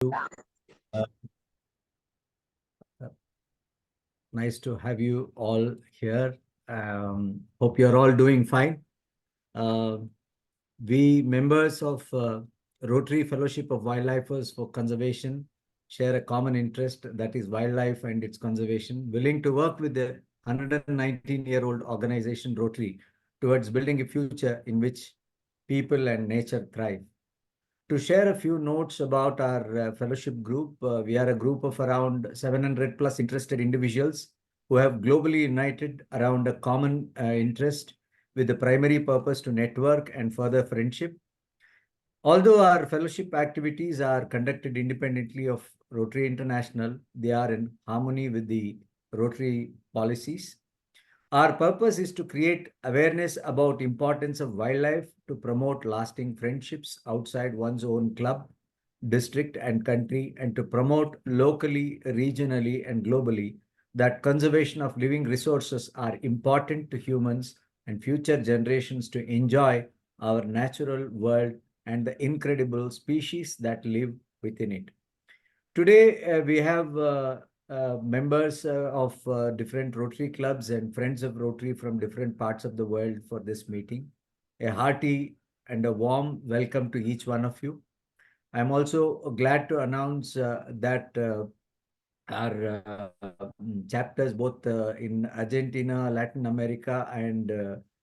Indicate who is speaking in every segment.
Speaker 1: Uh, Nice to have you all here. Hope you're all doing fine. Uh, we members of Rotary Fellowship of Wildlifers for Conservation share a common interest, that is wildlife and its conservation, willing to work with the 119-year-old organization Rotary towards building a future in which people and nature thrive. To share a few notes about our fellowship group, we are a group of around 700 plus interested individuals who have globally united around a common interest with the primary purpose to network and further friendship. Although our fellowship activities are conducted independently of Rotary International, they are in harmony with the Rotary policies. Our purpose is to create awareness about importance of wildlife to promote lasting friendships outside one's own club, district and country, and to promote locally, regionally and globally that conservation of living resources are important to humans and future generations to enjoy our natural world and the incredible species that live within it. Today, we have members of different Rotary clubs and friends of Rotary from different parts of the world for this meeting. A hearty and a warm welcome to each one of you. I'm also glad to announce that our chapters both in Argentina, Latin America, and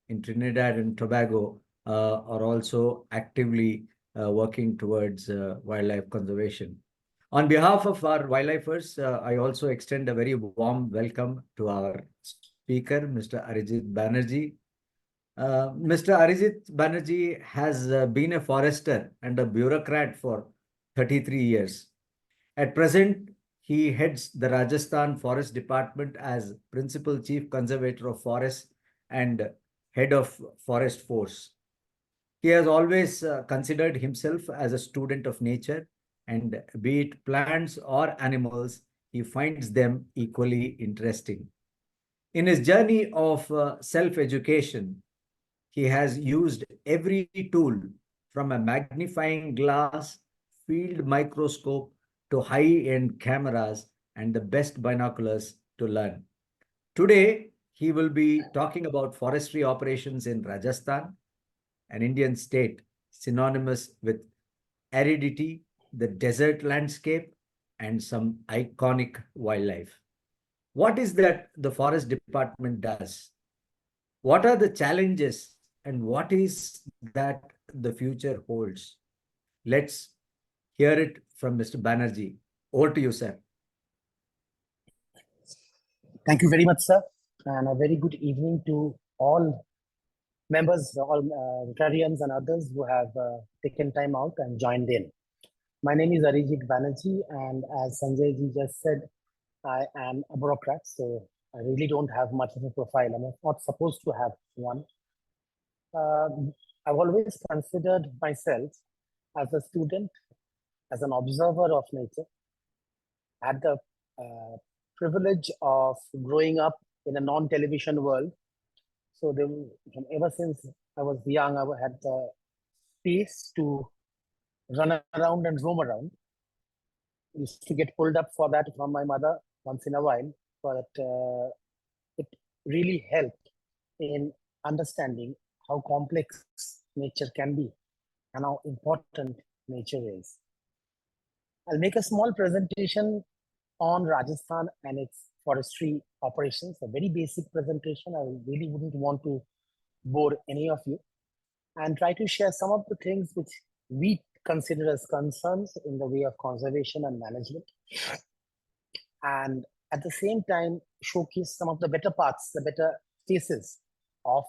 Speaker 1: in Trinidad and Tobago are also actively working towards wildlife conservation. On behalf of our wildlifers, I also extend a very warm welcome to our speaker, Mr. Arijit Banerjee. Mr. Arijit Banerjee has been a forester and a bureaucrat for 33 years. At present, he heads the Rajasthan Forest Department as Principal Chief Conservator of Forests and Head of Forest Force. He has always considered himself as a student of nature, and be it plants or animals, he finds them equally interesting. In his journey of self-education, he has used every tool from a magnifying glass, field microscope to high-end cameras and the best binoculars to learn. Today, he will be talking about forestry operations in Rajasthan, an Indian state synonymous with aridity, the desert landscape, and some iconic wildlife. What is that the forest department does? What are the challenges and what is that the future holds? Let's hear it from Mr. Banerjee. Over to you, sir.
Speaker 2: Thank you very much, sir, and a very good evening to all members, all Rotarians and others who have taken time out and joined in. My name is Arijit Banerjee, and as Sanjay ji just said, I am a bureaucrat, so I really don't have much of a profile. I'm not supposed to have one. I've always considered myself as a student, as an observer of nature. I had the privilege of growing up in a non-television world. So ever since I was young, I had the space to run around and roam around. I used to get pulled up for that from my mother once in a while, but it really helped in understanding how complex nature can be and how important nature is. I'll make a small presentation on Rajasthan and its forestry operations, a very basic presentation. I really wouldn't want to bore any of you, and try to share some of the things which we consider as concerns in the way of conservation and management. And at the same time, showcase some of the better parts, the better faces of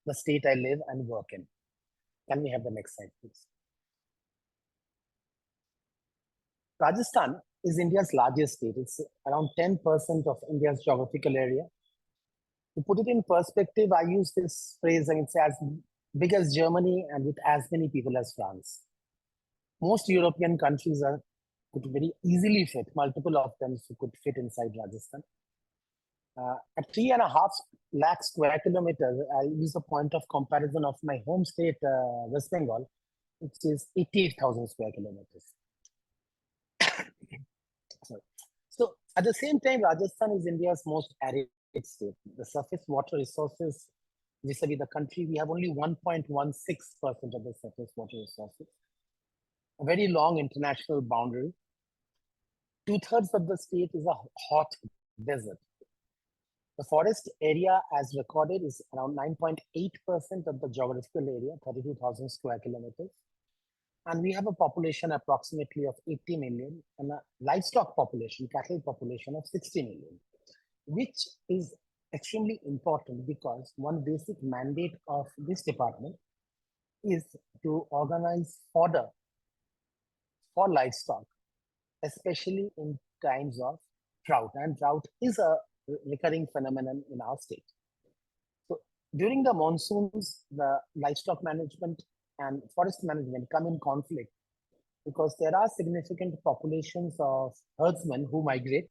Speaker 2: the state I live and work in. Can we have the next slide, please? Rajasthan is India's largest state. It's around 10% of India's geographical area. To put it in perspective, I use this phrase, and it's as big as Germany and with as many people as France. Most European countries could very easily fit, multiple of them could fit inside Rajasthan. At 3.5 lakh square kilometers, I use a point of comparison of my home state, West Bengal, which is 88,000 square kilometers. So at the same time, Rajasthan is India's most arid state. The surface water resources vis-a-vis the country, we have only 1.16% of the surface water resources. A very long international boundary. Two-thirds of the state is a hot desert. The forest area as recorded is around 9.8% of the geographical area, 32,000 square kilometers. And we have a population approximately of 80 million and a livestock population, cattle population of 60 million, which is extremely important because one basic mandate of this department is to organize fodder for livestock, especially in times of drought. And drought is a recurring phenomenon in our state. So during the monsoons, the livestock management and forest management come in conflict because there are significant populations of herdsmen who migrate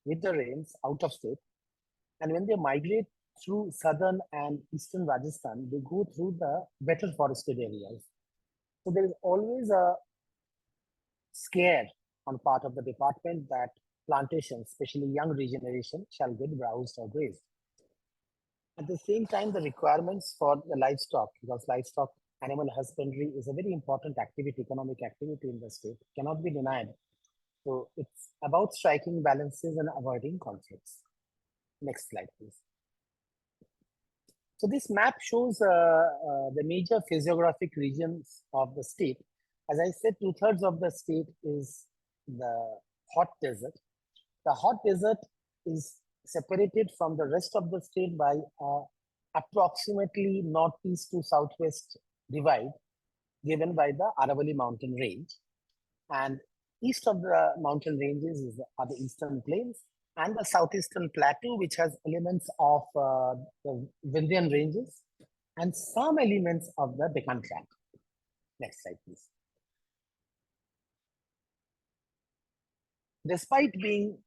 Speaker 2: with the rains out of state. And when they migrate through southern and eastern Rajasthan, they go through the better forested areas. So there is always a scare on part of the department that plantations, especially young regeneration, shall get browsed or grazed. At the same time, the requirements for the livestock, because livestock animal husbandry is a very important activity, economic activity in the state, cannot be denied. So it's about striking balances and avoiding conflicts. Next slide, please. So this map shows the major physiographic regions of the state. As I said, two-thirds of the state is the hot desert. The hot desert is separated from the rest of the state by approximately northeast to southwest divide given by the Aravalli mountain range. And east of the mountain ranges are the eastern plains and the southeastern plateau, which has elements of the Vindhyan ranges and some elements of the Deccan tract. Next slide, please. Despite being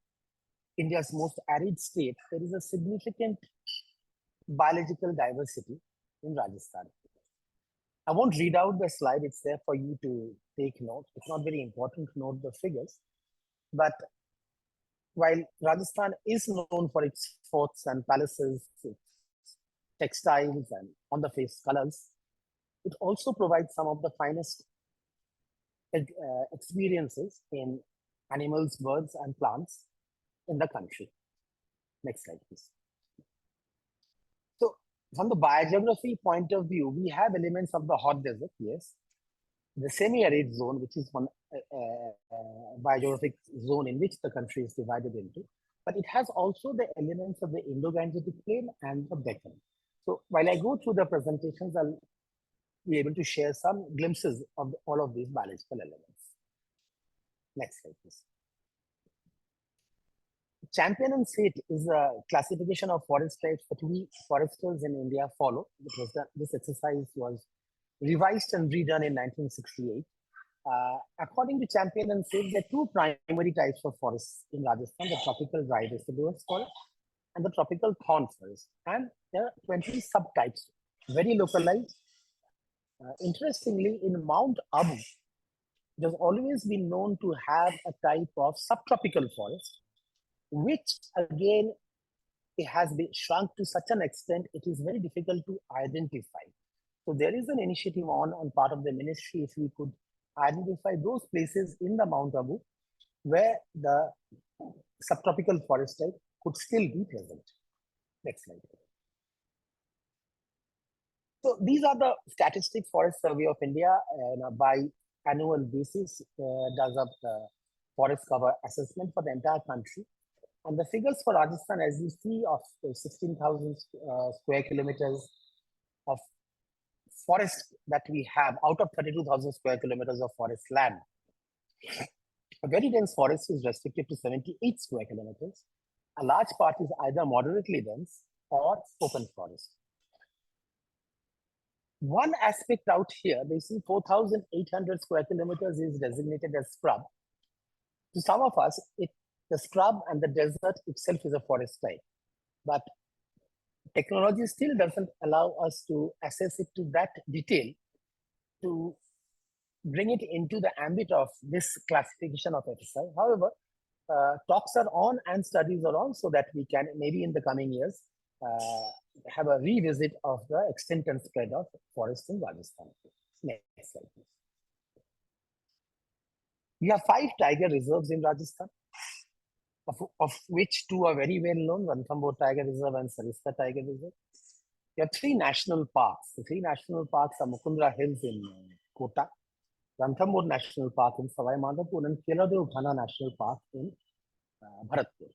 Speaker 2: India's most arid state, there is a significant biological diversity in Rajasthan. I won't read out the slide, it's there for you to take note. It's not very important to note the figures, but while Rajasthan is known for its forts and palaces, its textiles and on-the-face colors, it also provides some of the finest experiences in animals, birds, and plants in the country. Next slide, please. So, from the biogeography point of view, we have elements of the hot desert, yes. The semi-arid zone, which is one biogeographic zone in which the country is divided into, but it has also the elements of the Indo-Gangetic plain and the Deccan. So while I go through the presentations, I'll be able to share some glimpses of all of these biological elements. Next slide, please. Champion and Fate is a classification of forest types that we foresters in India follow. This exercise was revised and redone in 1968. According to Champion and Fate, there are two primary types of forests in Rajasthan, the tropical dry deciduous forest and the tropical thorn forest. And there are 20 subtypes, very localized. Interestingly, in Mount Abu, it has always been known to have a type of subtropical forest, which again, it has been shrunk to such an extent, it is very difficult to identify. So there is an initiative on part of the ministry, if we could identify those places in the Mount Abu where the subtropical forest type could still be present. Next slide. So these are the statistics Forest Survey of India by annual basis does up the forest cover assessment for the entire country. And the figures for Rajasthan, as you see, of 16,000 square kilometers of forest that we have out of 32,000 square kilometers of forest land. A very dense forest is restricted to 78 square kilometers. A large part is either moderately dense or open forest. One aspect out here, they see 4,800 square kilometers is designated as scrub. To some of us, the scrub and the desert itself is a forest type. But technology still doesn't allow us to assess it to that detail to bring it into the ambit of this classification of FSI. However, talks are on and studies are on, so that we can maybe in the coming years have a revisit of the extent and spread of forests in Rajasthan. Next slide, please. We have 5 tiger reserves in Rajasthan, of which 2 are very well known, Ranthambore Tiger Reserve and Sarista Tiger Reserve. There are 3 national parks. The 3 national parks are Mukundra Hills in Kota, Ranthambore National Park in Savai Madhopur, and Keladev Ghana National Park in Bharatpur.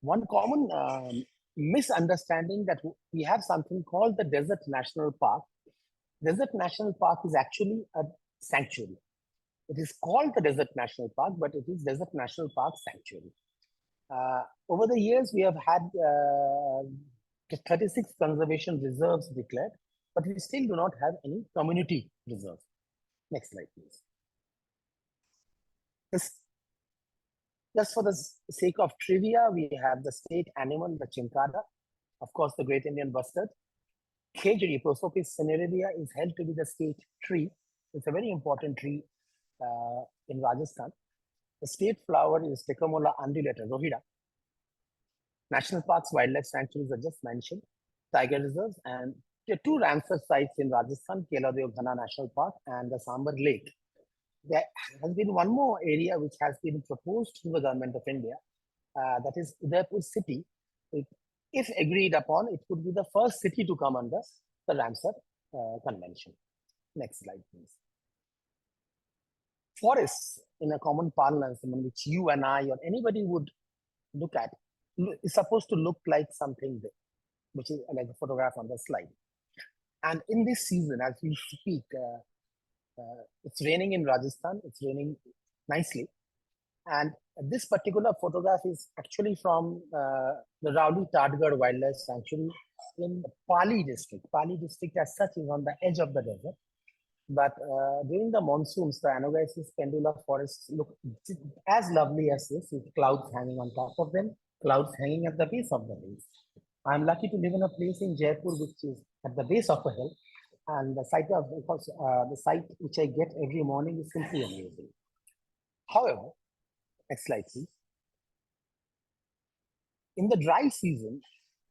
Speaker 2: One common misunderstanding that we have something called the Desert National Park. Desert National Park is actually a sanctuary. It is called the Desert National Park, but it is Desert National Park Sanctuary. Over the years, we have had 36 conservation reserves declared, but we still do not have any community reserves. Next slide, please. Just for the sake of trivia, we have the state animal, the chinkada, of course, the Great Indian Bustard. Khejri, Prosopis cinerea, is held to be the state tree. It's a very important tree in Rajasthan. The state flower is Decamola undulata, Rohida. National parks, wildlife sanctuaries are just mentioned, tiger reserves, and there are 2 Ramsar sites in Rajasthan, Keladev Ghana National Park and the Sambar Lake. There has been one more area which has been proposed to the government of India, that is Udaipur city. If agreed upon, it would be the first city to come under the Ramsar Convention. Next slide, please. Forests, in a common parlance, which you and I or anybody would look at, is supposed to look like something there, which is like a photograph on the slide. And in this season, as we speak, it's raining in Rajasthan. It's raining nicely. And this particular photograph is actually from the Rauli Tadgarh Wildlife Sanctuary in Pali district. Pali district as such is on the edge of the desert. But during the monsoons, the Anogenesis pendula forests look as lovely as this, with clouds hanging on top of them, clouds hanging at the base of the hills. I'm lucky to live in a place in Jaipur which is at the base of a hill, and the sight which I get every morning is simply amazing. However, next slide, please. In the dry season,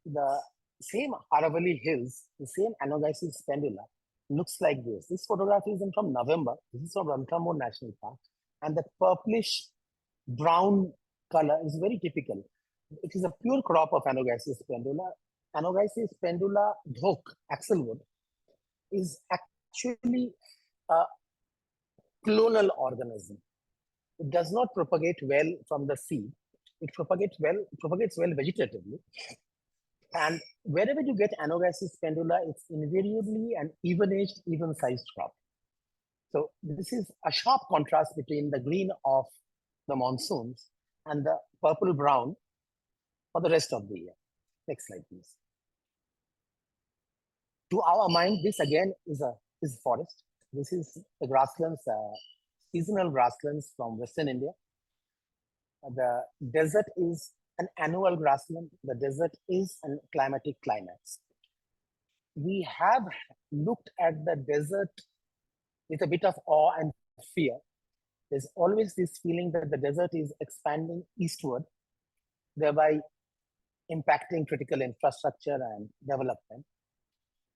Speaker 2: the same Aravalli Hills, the same Anogenesis pendula, looks like this. This photograph is from November. This is from Ranthambore National Park. And the purplish brown color is very typical. It is a pure crop of Anogenesis pendula. Anogenesis pendula dhok, axlewood, is actually a clonal organism. It does not propagate well from the seed. It propagates well vegetatively. And wherever you get Anogenesis pendula, it's invariably an even-aged, even-sized crop. So this is a sharp contrast between the green of the monsoons and the purple-brown for the rest of the year. Next slide, please. To our mind, this again is forest. This is the grasslands, seasonal grasslands from Western India. The desert is an annual grassland. The desert is a climatic climax. We have looked at the desert with a bit of awe and fear. There's always this feeling that the desert is expanding eastward, thereby impacting critical infrastructure and development.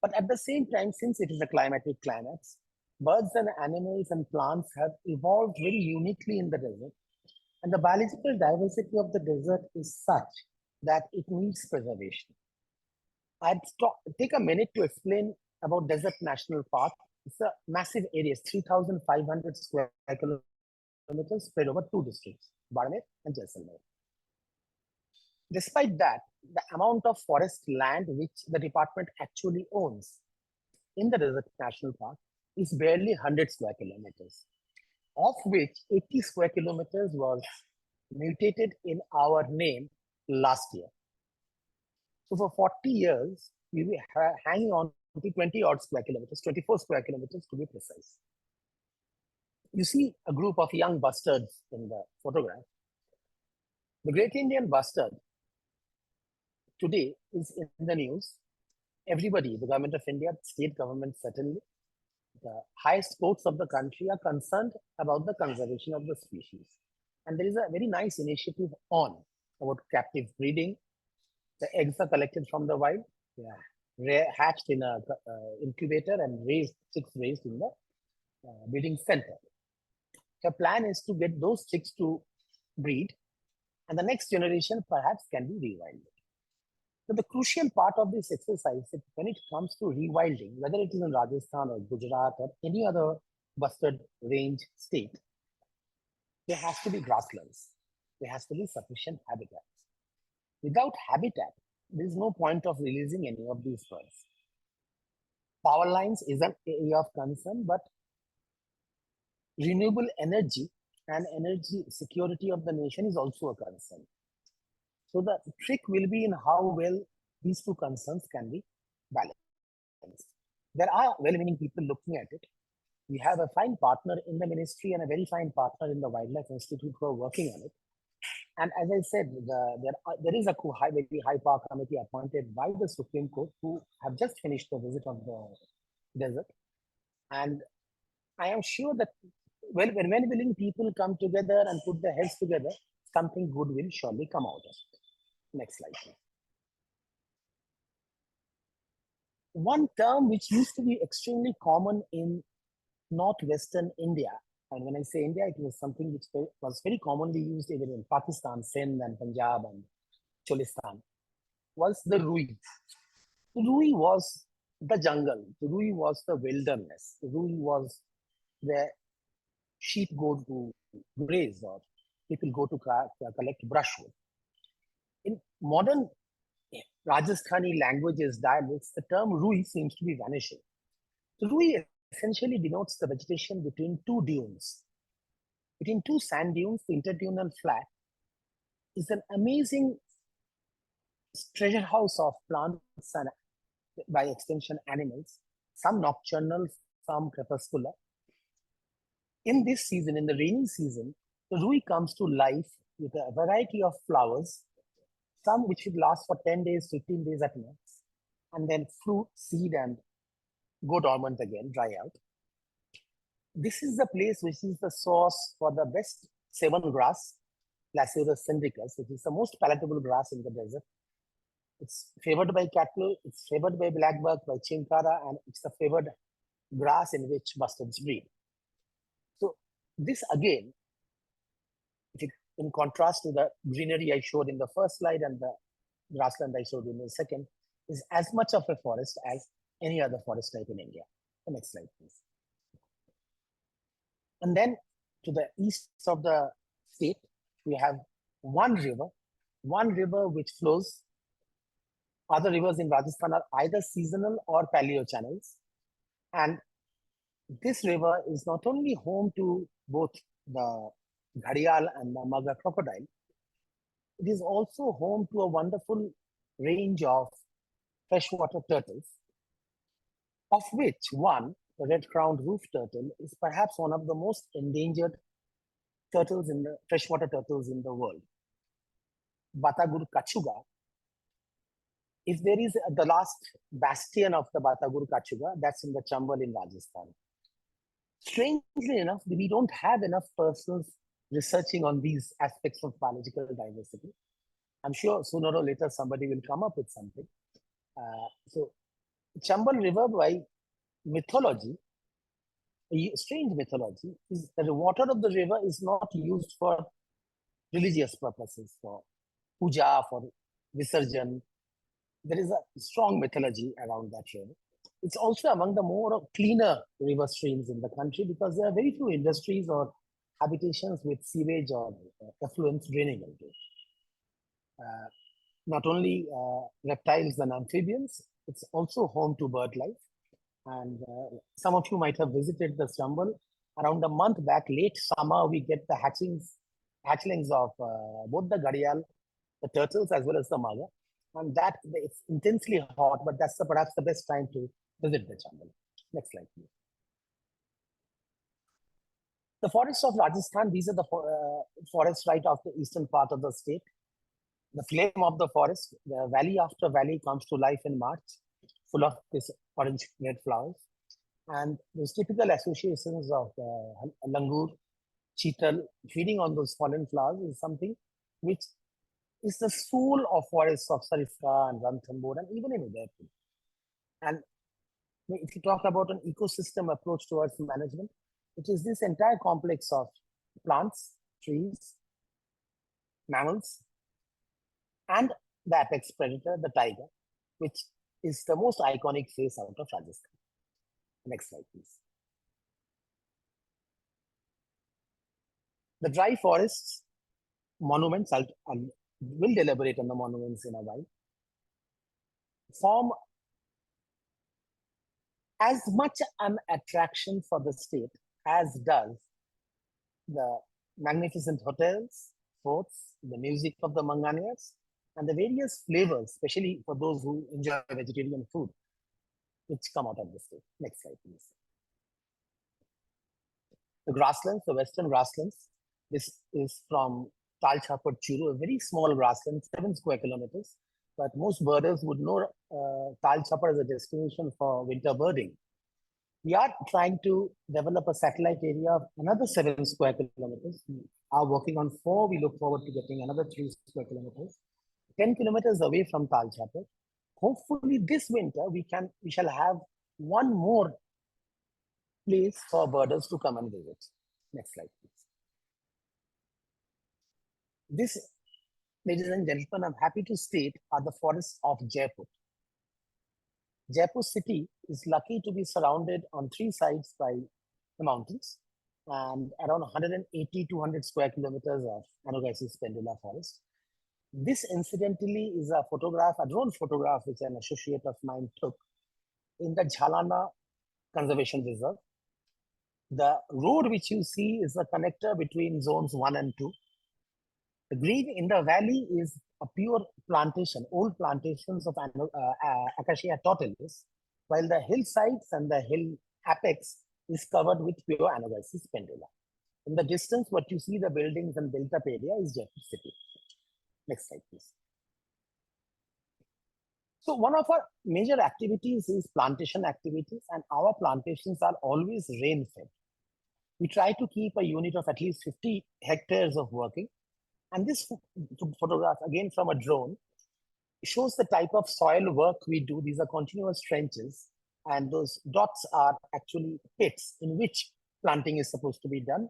Speaker 2: But at the same time, since it is a climatic climax, birds and animals and plants have evolved very uniquely in the desert. And the biological diversity of the desert is such that it needs preservation. I'd take a minute to explain about Desert National Park. It's a massive area, 3,500 square kilometers spread over 2 districts, Barmer and Jaisalmer. Despite that, the amount of forest land which the department actually owns in the Desert National Park is barely 100 square kilometers, of which 80 square kilometers was mutated in our name last year. So for 40 years, we were hanging on to 20 odd square kilometers, 24 square kilometers to be precise. You see a group of young bustards in the photograph. The Great Indian Bustard today is in the news. Everybody, the government of India, state government certainly, the highest courts of the country are concerned about the conservation of the species. And there is a very nice initiative on about captive breeding. The eggs are collected from the wild, hatched in a incubator and raised, chicks raised in the breeding center. The plan is to get those chicks to breed, and the next generation perhaps can be rewilded. So the crucial part of this exercise is when it comes to rewilding, whether it is in Rajasthan or Gujarat or any other bustard range state, there has to be grasslands. There has to be sufficient habitat. Without habitat, there is no point of releasing any of these birds. Power lines is an area of concern, but renewable energy and energy security of the nation is also a concern. So the trick will be in how well these two concerns can be balanced. There are well-meaning people looking at it. We have a fine partner in the ministry and a very fine partner in the Wildlife Institute who are working on it. And as I said, there is a very high power committee appointed by the Supreme Court who have just finished the visit of the desert. And I am sure that when willing people come together and put their heads together, something good will surely come out of it. Next slide, please. One term which used to be extremely common in northwestern India, and when I say India, it was something which was very commonly used even in Pakistan, Sindh and Punjab and Cholistan, was the Rui. The Rui was the jungle. The Rui was the wilderness. The Rui was where sheep go to graze or people go to collect brushwood. In modern Rajasthani languages, dialects, the term Rui seems to be vanishing. The Rui essentially denotes the vegetation between two dunes. Between two sand dunes, the interdunal flat is an amazing treasure house of plants and, by extension, animals, some nocturnal, some crepuscular. In this season, in the rainy season, the Rui comes to life with a variety of flowers, some which would last for 10 days, 15 days at max, and then fruit, seed, and go dormant again, dry out. This is the place which is the source for the best savannah grass, Lacerus syndicus, which is the most palatable grass in the desert. It's favored by cattle, it's favored by blackbuck, by chinkara, and it's the favored grass in which bustards breed. So this again, in contrast to the greenery I showed in the first slide and the grassland I showed in the second, is as much of a forest as any other forest type in India. The next slide, please. And then to the east of the state, we have one river which flows. Other rivers in Rajasthan are either seasonal or paleo channels. And this river is not only home to both the gharial and the Maga crocodile, it is also home to a wonderful range of freshwater turtles, of which one, the red-crowned roof turtle, is perhaps one of the most endangered turtles in the freshwater turtles in the world. Batagur kachuga. If there is the last bastion of the Batagur kachuga, that's in the Chambal in Rajasthan. Strangely enough, we don't have enough persons researching on these aspects of biological diversity. I'm sure sooner or later somebody will come up with something. So Chambal River, by mythology, a strange mythology, is that the water of the river is not used for religious purposes, for puja, for visarjan. There is a strong mythology around that river. It's also among the more cleaner river streams in the country because there are very few industries or habitations with sewage or effluents draining into it. Not only reptiles and amphibians, it's also home to bird life. And some of you might have visited the Chambal. Around a month back, late summer, we get the hatchlings of both the gharial, the turtles, as well as the maga. And that it's intensely hot, but that's perhaps the best time to visit the Chambal. Next slide, please. The forests of Rajasthan, these are the forests right off the eastern part of the state. The flame of the forest, the valley after valley comes to life in March, full of this orange red flowers. And those typical associations of langur, cheetal feeding on those fallen flowers is something which is the soul of forests of Sarifka and Ranthambore and even in Udaipur. And if you talk about an ecosystem approach towards management, it is this entire complex of plants, trees, mammals, and the apex predator, the tiger, which is the most iconic face out of Rajasthan. Next slide, please. The dry forests monuments, will deliberate on the monuments in a while, form as much an attraction for the state as does the magnificent hotels, forts, the music of the Manganias, and the various flavors, especially for those who enjoy vegetarian food, which come out of the state. Next slide, please. The grasslands, the western grasslands, this is from Tal Chapar Churu, a very small grassland, 7 square kilometers. But most birders would know Tal Chapar as a destination for winter birding. We are trying to develop a satellite area of another 7 square kilometers. We are working on 4. We look forward to getting another 3 square kilometers, 10 kilometers away from Tal Chapar. Hopefully, this winter we shall have one more place for birders to come and visit. Next slide, please. This, ladies and gentlemen, I'm happy to state, are the forests of Jaipur. Jaipur city is lucky to be surrounded on 3 sides by the mountains and around 180 200 square kilometers of Anogenesis pendula forest. This incidentally is a photograph, a drone photograph, which an associate of mine took in the Jhalana Conservation Reserve. The road which you see is the connector between zones 1 and 2. The green in the valley is a pure plantation, old plantations of Acacia tortilis, while the hillsides and the hill apex is covered with pure Anogenesis pendula. In the distance, what you see, the buildings and built-up area is Jaipur city. Next slide, please. So one of our major activities is plantation activities, and our plantations are always rain-fed. We try to keep a unit of at least 50 hectares of working. And this photograph, again from a drone, shows the type of soil work we do. These are continuous trenches, and those dots are actually pits in which planting is supposed to be done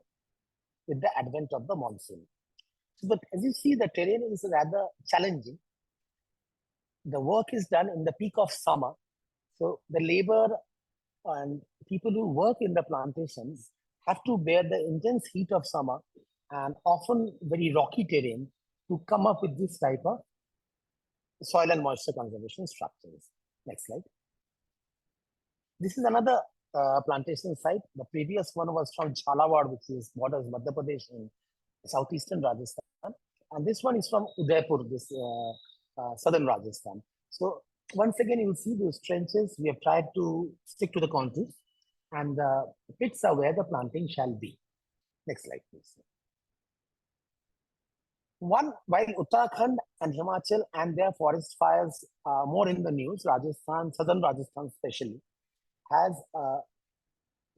Speaker 2: with the advent of the monsoon. So, but as you see, the terrain is rather challenging. The work is done in the peak of summer. So the labor and people who work in the plantations have to bear the intense heat of summer and often very rocky terrain to come up with this type of soil and moisture conservation structures. Next slide. This is another plantation site. The previous one was from Jhalawad, which is borders Madhya Pradesh in southeastern Rajasthan. And this one is from Udaipur, this southern Rajasthan. So once again, you will see those trenches. We have tried to stick to the contours, and the pits are where the planting shall be. Next slide, please. While Uttarakhand and Himachal and their forest fires are more in the news, Rajasthan, southern Rajasthan especially, has a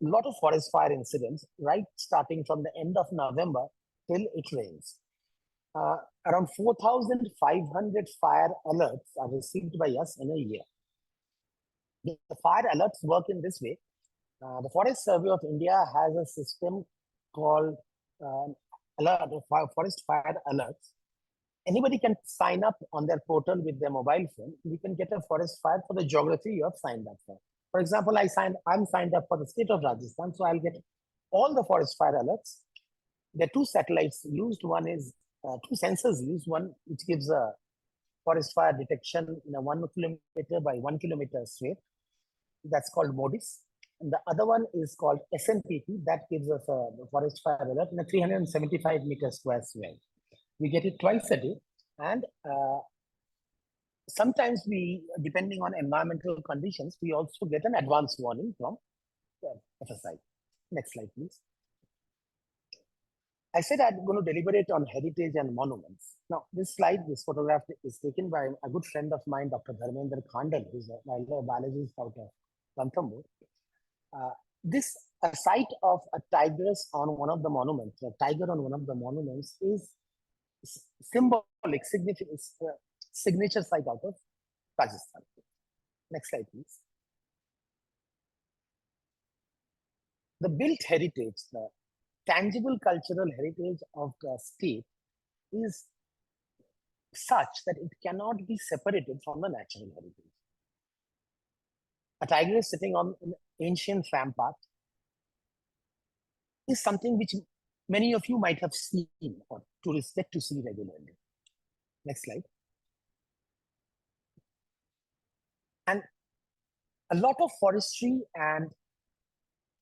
Speaker 2: lot of forest fire incidents, right starting from the end of November till it rains. Around 4,500 fire alerts are received by us in a year. The fire alerts work in this way. The Forest Survey of India has a system called Forest Fire Alerts. Anybody can sign up on their portal with their mobile phone. You can get a forest fire for the geography you have signed up for. For example, I'm signed up for the state of Rajasthan, so I'll get all the forest fire alerts. There are 2 satellites used. One is 2 sensors used. One which gives a forest fire detection in a 1 kilometer by 1 kilometer sweep. That's called MODIS. And the other one is called SNPP. That gives us a forest fire alert in a 375 meter square sweep. We get it twice a day. And sometimes depending on environmental conditions, we also get an advance warning from FSI. Next slide, please. I said I'm going to deliberate on heritage and monuments. Now, this photograph is taken by a good friend of mine, Dr. Dharmendra Khandal, who's a wildlife biologist out of Ranthambore. This a sight of a tigress on one of the monuments, a tiger on one of the monuments, is symbolic, significant, signature site out of Rajasthan. Next slide, please. The built heritage, the tangible cultural heritage of the state is such that it cannot be separated from the natural heritage. A tiger is sitting on an ancient rampart is something which many of you might have seen or tourists get to see regularly. Next slide. And a lot of forestry and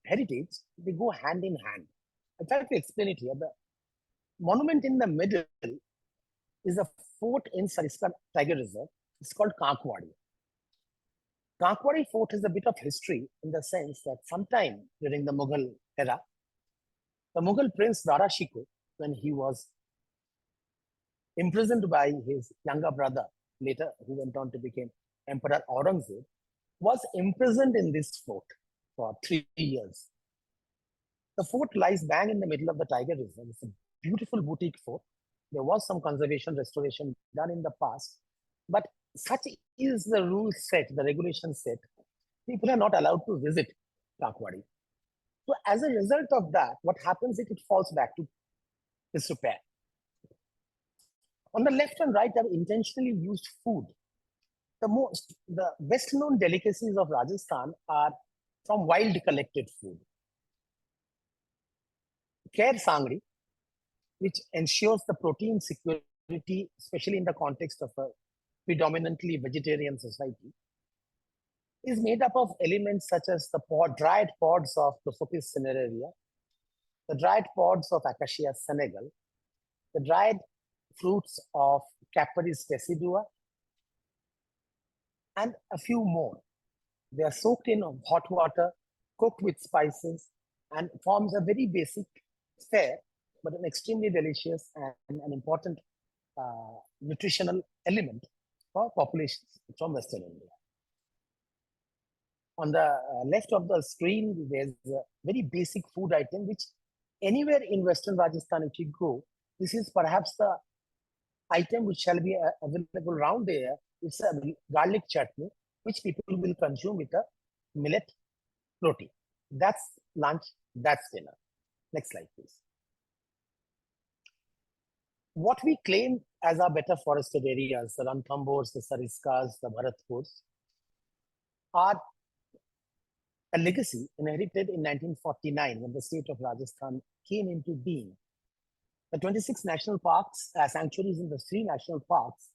Speaker 2: heritage, they go hand in hand. I'll try to explain it here. The monument in the middle is a fort in Sariska Tiger Reserve. It's called Kankwadi. Kankwadi Fort has a bit of history in the sense that sometime during the Mughal era, the Mughal prince Dara Shikoh, when he was imprisoned by his younger brother, later who went on to become Emperor Aurangzeb, was imprisoned in this fort for 3 years. The fort lies bang in the middle of the Tiger Reserve. It's a beautiful boutique fort. There was some conservation restoration done in the past, but such is the rule set, the regulation set. People are not allowed to visit Kankwadi. So as a result of that, what happens is it falls back to disrepair. On the left and right, I've intentionally used food. The best known delicacies of Rajasthan are from wild collected food. Kher Sangri, which ensures the protein security, especially in the context of a predominantly vegetarian society, is made up of elements such as the dried pods of Prosopis cinerea, the dried pods of Acacia senegal, the dried fruits of Capparis decidua, and a few more. They are soaked in hot water, cooked with spices, and forms a very basic fare, but an extremely delicious and an important nutritional element for populations from Western India. On the left of the screen, there's a very basic food item, which anywhere in Western Rajasthan, if you go, this is perhaps the item which shall be available around there. It's a garlic chutney, which people will consume with a millet roti. That's lunch, that's dinner. Next slide, please. What we claim as our better forested areas, the Ranthambores, the Sariskas, the Bharatpurs, are a legacy inherited in 1949 when the state of Rajasthan came into being. The 26 national parks, sanctuaries in the 3 national parks,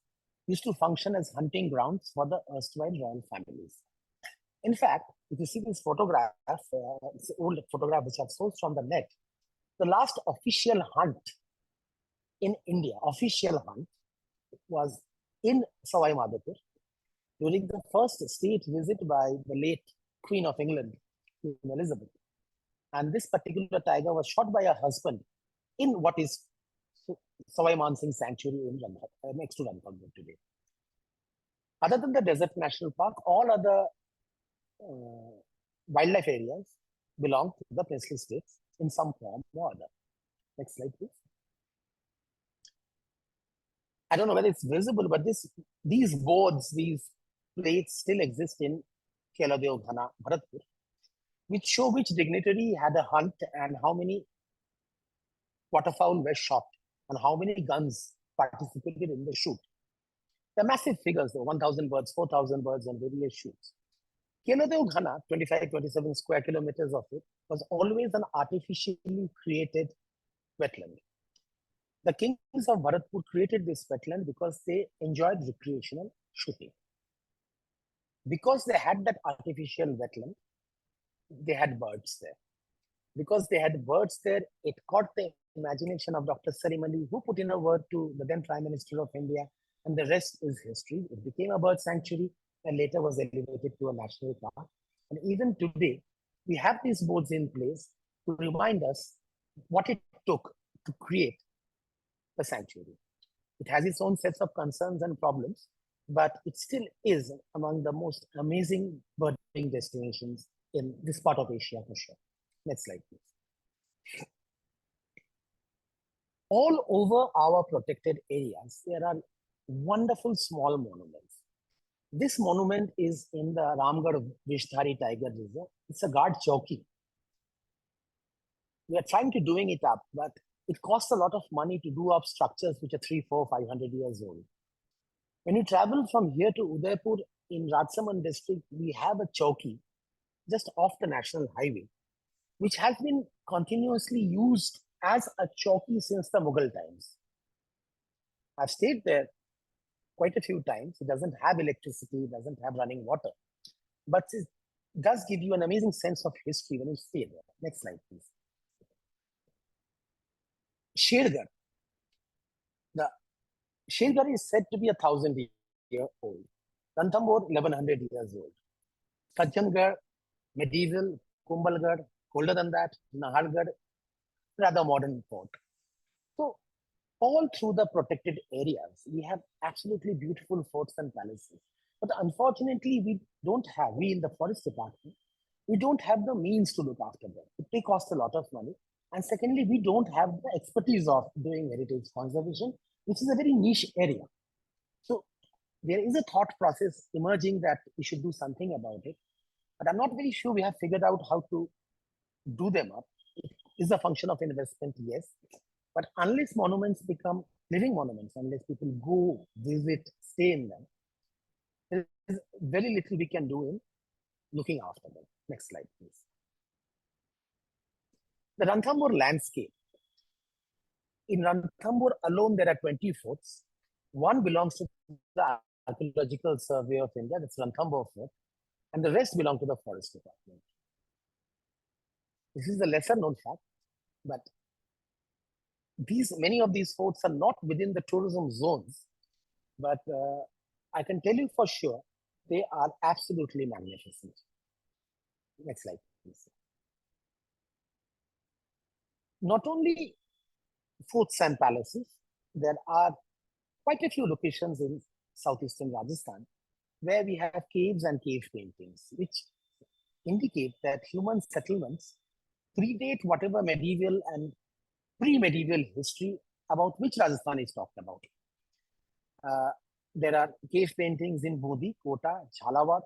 Speaker 2: used to function as hunting grounds for the erstwhile royal families. In fact, if you see this photograph, it's an old photograph which I've sourced from the net, the last official hunt in India, was in Sawai Madhopur during the first state visit by the late Queen of England, Queen Elizabeth. And this particular tiger was shot by her husband in what is Sawai Man Singh Sanctuary in next to Ranthambore today. Other than the Desert National Park, all other wildlife areas belong to the princely states in some form or other. Next slide, please. I don't know whether it's visible, but these boards, these plates still exist in Keladev Ghana, Bharatpur, which show which dignitary had a hunt and how many waterfowl were shot and how many guns participated in the shoot. The massive figures, though, 1,000 birds, 4,000 birds on various shoots. Keladev Ghana, 25-27 square kilometers of it, was always an artificially created wetland. The kings of Bharatpur created this wetland because they enjoyed recreational shooting. Because they had that artificial wetland, they had birds there. Because they had birds there, it caught the imagination of Dr. Salim Ali, who put in a word to the then Prime Minister of India, and the rest is history. It became a bird sanctuary and later was elevated to a national park. And even today, we have these boards in place to remind us what it took to create the sanctuary. It has its own sets of concerns and problems, but it still is among the most amazing birding destinations in this part of Asia for sure. Next slide, please. All over our protected areas, there are wonderful small monuments. This monument is in the Ramgarh Vishdhari Tiger Reserve. It's a guard chowki. We are trying to doing it up, but it costs a lot of money to do up structures which are 3, 4, 500 years old. When you travel from here to Udaipur in Rajasthan district, we have a chowki just off the national highway, which has been continuously used as a chowki since the Mughal times. I've stayed there quite a few times. It doesn't have electricity, it doesn't have running water, but it does give you an amazing sense of history when you stay there. Next slide, please. Shergarh. The Shergarh is said to be 1,000-year old. Ranthambore, 1,100 years old. Sajjangarh, medieval. Kumbhalgarh, older than that. Nahargarh, rather modern fort. So all through the protected areas, we have absolutely beautiful forts and palaces. But unfortunately, we in the forest department, we don't have the means to look after them. It costs a lot of money. And secondly, we don't have the expertise of doing heritage conservation, which is a very niche area. So there is a thought process emerging that we should do something about it. But I'm not very sure we have figured out how to do them up. It is a function of investment, yes. But unless monuments become living monuments, unless people go, visit, stay in them, there is very little we can do in looking after them. Next slide, please. The Ranthambore landscape. In Ranthambore alone, there are 20 forts. One belongs to the Archaeological Survey of India, that's Ranthambore Fort, and the rest belong to the Forest Department. This is a lesser known fact, but many of these forts are not within the tourism zones, but I can tell you for sure, they are absolutely magnificent. Next slide, please. Not only forts and palaces, there are quite a few locations in southeastern Rajasthan where we have caves and cave paintings, which indicate that human settlements predate whatever medieval and pre-medieval history about which Rajasthan is talked about. There are cave paintings in Bodhi, Kota, Jhalawar,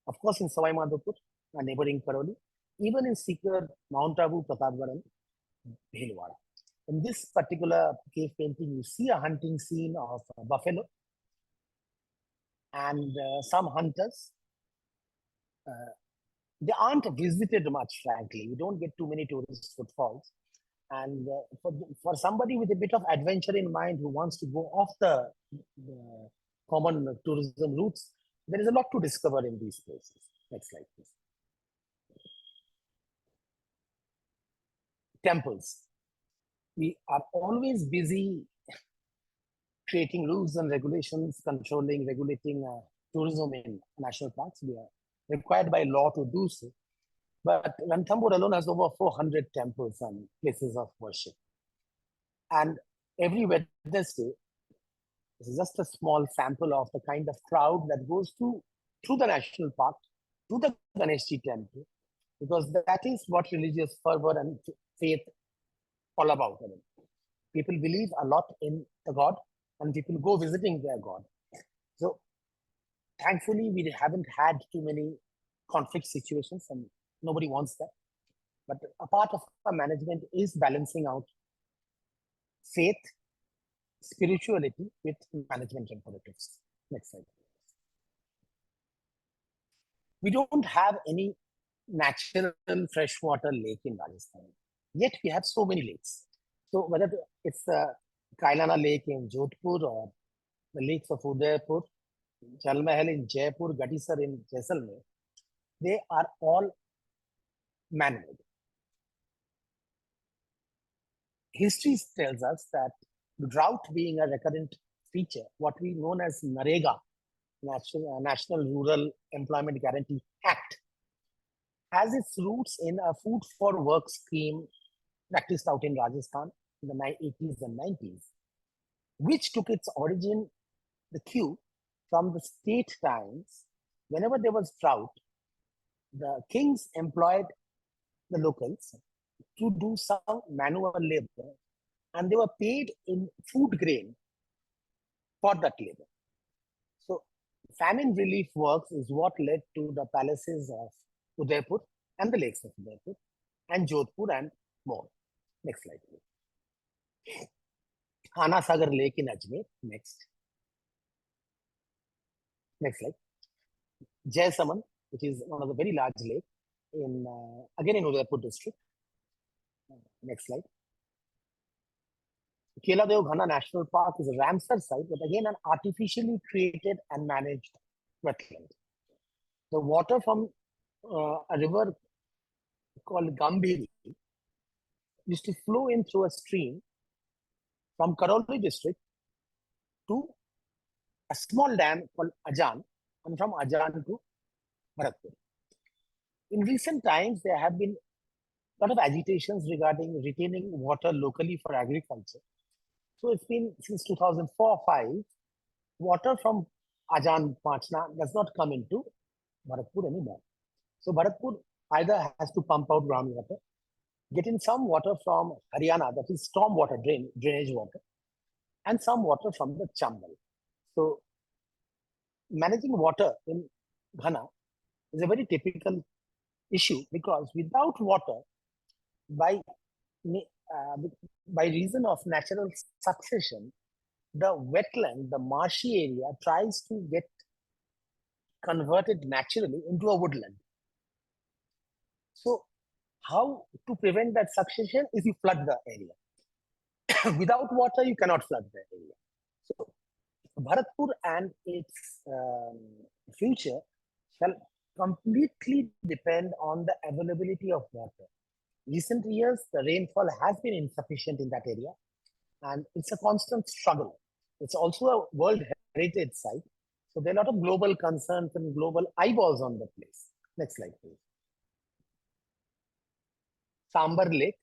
Speaker 2: of course in Savai Madhopur, a neighboring Karoli, even in Sikar, Mount Abu, Pratapgarh, and Bhilwara. In this particular cave painting, you see a hunting scene of a buffalo and some hunters. They aren't visited much, frankly. We don't get too many tourist footfalls. And for somebody with a bit of adventure in mind who wants to go off the common tourism routes, there is a lot to discover in these places. Next slide, please. Temples. We are always busy creating rules and regulations, regulating tourism in national parks. We are required by law to do so. But Ranthambore alone has over 400 temples and places of worship. And every Wednesday, this is just a small sample of the kind of crowd that goes through the national park, to the Ganeshji temple, because that is what religious fervor and faith all about. I mean, people believe a lot in the God, and people go visiting their God. So thankfully, we haven't had too many conflict situations, and nobody wants that. But a part of our management is balancing out faith, spirituality with management and politics. Next slide. We don't have any natural freshwater lake in Rajasthan. Yet we have so many lakes. So whether it's the Kailana Lake in Jodhpur or the lakes of Udaipur, Jal Mahal in Jaipur, Gadisar in Jaisalmer, they are all man-made. History tells us that drought being a recurrent feature, what we known as NREGA, National Rural Employment Guarantee Act, has its roots in a food for work scheme practiced out in Rajasthan in the 80s and 90s, which took its origin, the cue, from the state times. Whenever there was drought, the kings employed the locals to do some manual labor, and they were paid in food grain for that labor. So famine relief works is what led to the palaces of Udaipur and the lakes of Udaipur and Jodhpur and more. Next slide, please. Ana Sagar Lake in Ajmer. Next. Next slide. Jaisaman, which is one of the very large lake in again in Udaipur district. Next slide. Keladev Ghana National Park is a Ramsar site, but again an artificially created and managed wetland. The water from a river called Gambhiri used to flow in through a stream from Karoli district to a small dam called Ajan, and from Ajan to Bharatpur. In recent times, there have been a lot of agitations regarding retaining water locally for agriculture. So it's been since 2004-5, water from Ajan Pachna does not come into Bharatpur anymore. So Bharatpur either has to pump out groundwater, get in some water from Haryana, that is storm water, drainage water, and some water from the Chambal. So managing water in Ghana is a very typical issue because without water, by reason of natural succession, the wetland, the marshy area tries to get converted naturally into a woodland. So how to prevent that succession is you flood the area. Without water, you cannot flood the area. So Bharatpur and its future shall completely depend on the availability of water. Recent years, the rainfall has been insufficient in that area, and it's a constant struggle. It's also a World Heritage Site, so there are a lot of global concerns and global eyeballs on the place. Next slide, please. Sambar Lake,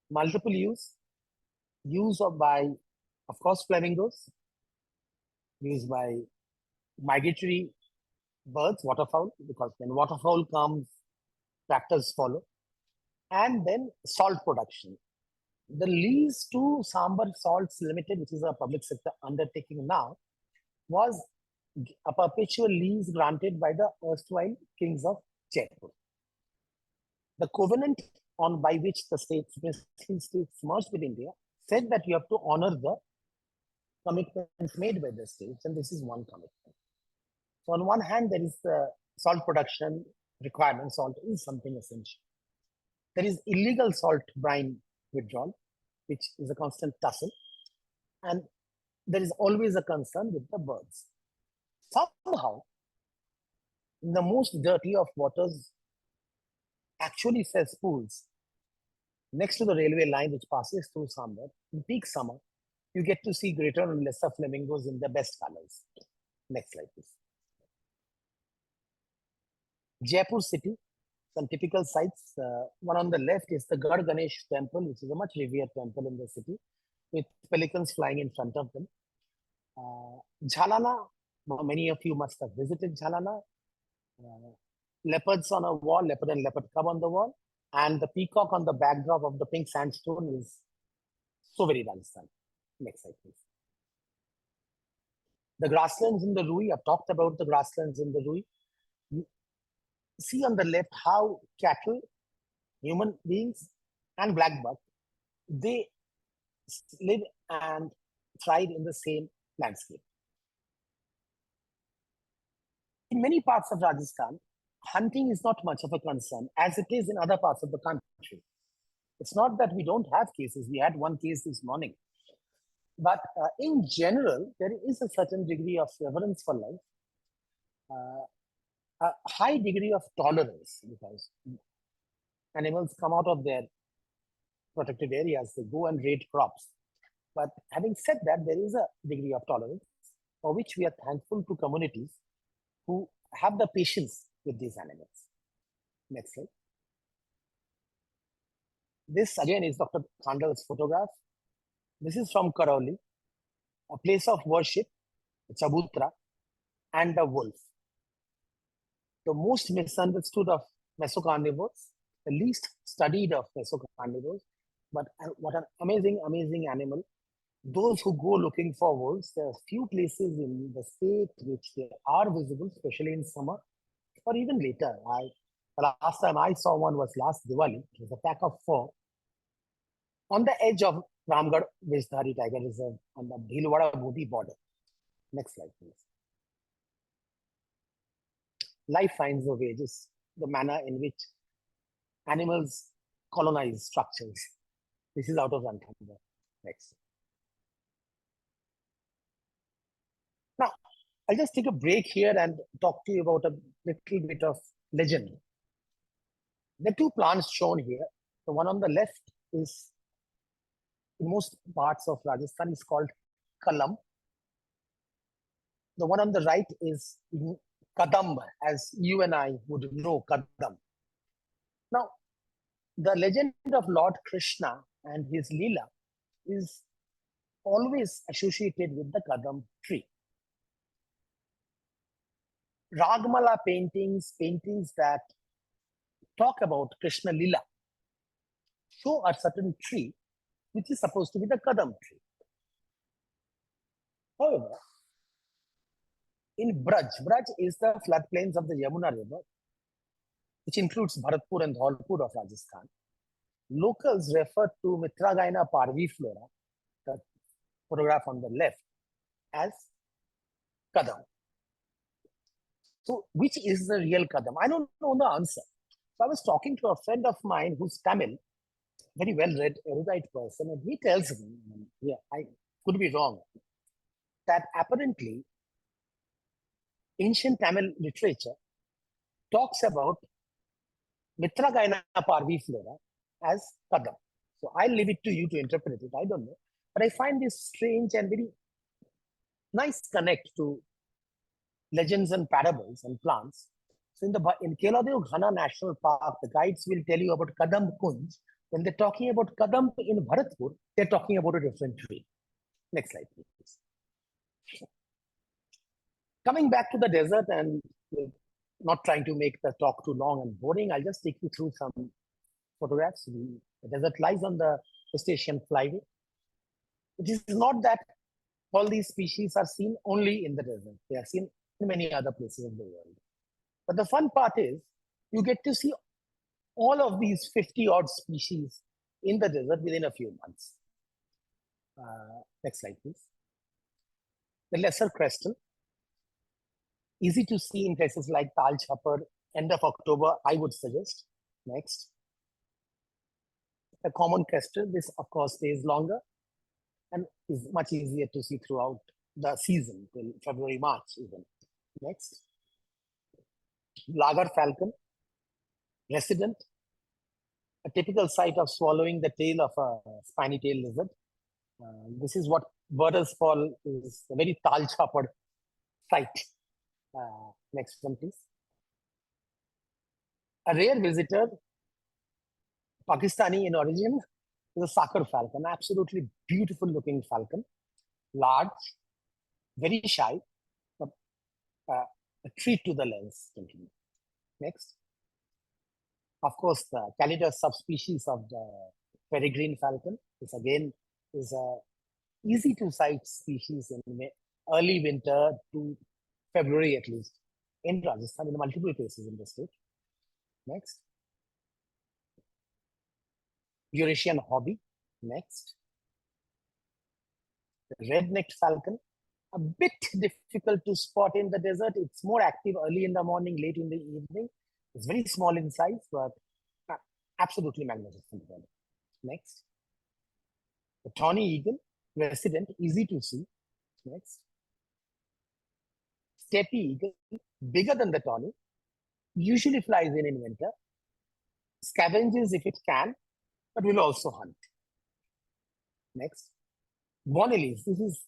Speaker 2: multiple use by, of course, flamingos, used by migratory birds, waterfowl, because when waterfowl comes, tractors follow, and then salt production. The lease to Sambar Salts Limited, which is a public sector undertaking now, was a perpetual lease granted by the erstwhile kings of Jaipur. The covenant on by which the states merged with India said that you have to honor the commitments made by the states, and this is one commitment. So on one hand, there is the salt production requirement. Salt is something essential. There is illegal salt brine withdrawal, which is a constant tussle. And there is always a concern with the birds. Somehow, in the most dirty of waters, actually cesspools, next to the railway line which passes through Sambar, in peak summer, you get to see greater and lesser flamingos in their best colors. Next slide, please. Jaipur city, some typical sites. One on the left is the Gad Ganesh temple, which is a much revered temple in the city, with pelicans flying in front of them. Jhalana, many of you must have visited Jhalana. Leopards on a wall, leopard and leopard cub on the wall, and the peacock on the backdrop of the pink sandstone is so very Rajasthan. Next slide, please. The grasslands in the Rui, I've talked about the grasslands in the Rui. You see on the left how cattle, human beings, and black buck, they live and thrive in the same landscape. In many parts of Rajasthan, hunting is not much of a concern as it is in other parts of the country. It's not that we don't have cases. We had one case this morning. But in general, there is a certain degree of reverence for life, a high degree of tolerance, because animals come out of their protected areas, they go and raid crops. But having said that, there is a degree of tolerance for which we are thankful to communities who have the patience with these animals. Next slide. This again is Dr. Khandal's photograph. This is from Karauli, a place of worship, Chabutra, and the wolf. The most misunderstood of mesocarnivores the least studied of mesocarnivores, but what an amazing, amazing animal. Those who go looking for wolves, there are few places in the state which they are visible, especially in summer or even later. The last time I saw one was last Diwali. It was a pack of 4 on the edge of Ramgarh Veshdhari Tiger Reserve on the Bhilwara Modi border. Next slide, please. Life finds a way, just the manner in which animals colonize structures. This is out of Ranthambore. Next. Now, I'll just take a break here and talk to you about a little bit of legend. The 2 plants shown here, the one on the left is, in most parts of Rajasthan, is called kalam. The one on the right is kadam, as you and I would know kadam. Now, the legend of Lord Krishna and his Leela is always associated with the kadam tree. Ragmala paintings that talk about Krishna Leela, show a certain tree which is supposed to be the kadam tree. However, in Braj is the floodplains of the Yamuna River, which includes Bharatpur and Dholpur of Rajasthan. Locals refer to Mitragaina parviflora, the photograph on the left, as kadam. So, which is the real kadam? I don't know the answer. So, I was talking to a friend of mine who's Tamil, very well-read, erudite person, and he tells me, yeah, I could be wrong, that apparently ancient Tamil literature talks about Mitragaina parviflora as kadam. So I'll leave it to you to interpret it. I don't know. But I find this strange and very nice connect to legends and parables and plants. So in Keladev Ghana National Park, the guides will tell you about Kadam Kunj. When they're talking about Kadam in Bharatpur, they're talking about a different tree. Next slide, please. Coming back to the desert, and not trying to make the talk too long and boring, I'll just take you through some photographs. The desert lies on the West Asian flyway. It is not that all these species are seen only in the desert. They are seen in many other places of the world. But the fun part is you get to see all of these 50 odd species in the desert within a few months. Next slide, please. The lesser crestal, easy to see in places like Tal Chhapar, end of October, I would suggest. Next. The common crestal, this of course stays longer and is much easier to see throughout the season till February, March even. Next. Lagar falcon, resident, a typical site of swallowing the tail of a spiny tail lizard. This is what birders call is a very Tal Chhapar site. Next one, please. A rare visitor, Pakistani in origin, is a Sakar falcon, absolutely beautiful looking falcon, large, very shy, but a treat to the lens. Next. Of course, the Calidus subspecies of the peregrine falcon. This again is a easy to sight species in early winter to February at least in Rajasthan, in multiple places in the state. Next. Eurasian hobby. Next. The red-necked falcon, a bit difficult to spot in the desert. It's more active early in the morning, late in the evening. It's very small in size, but absolutely magnificent. Next. The tawny eagle, resident, easy to see. Next. Steppe eagle, bigger than the tawny, usually flies in winter, scavenges if it can, but will also hunt. Next. Bonellis, this is,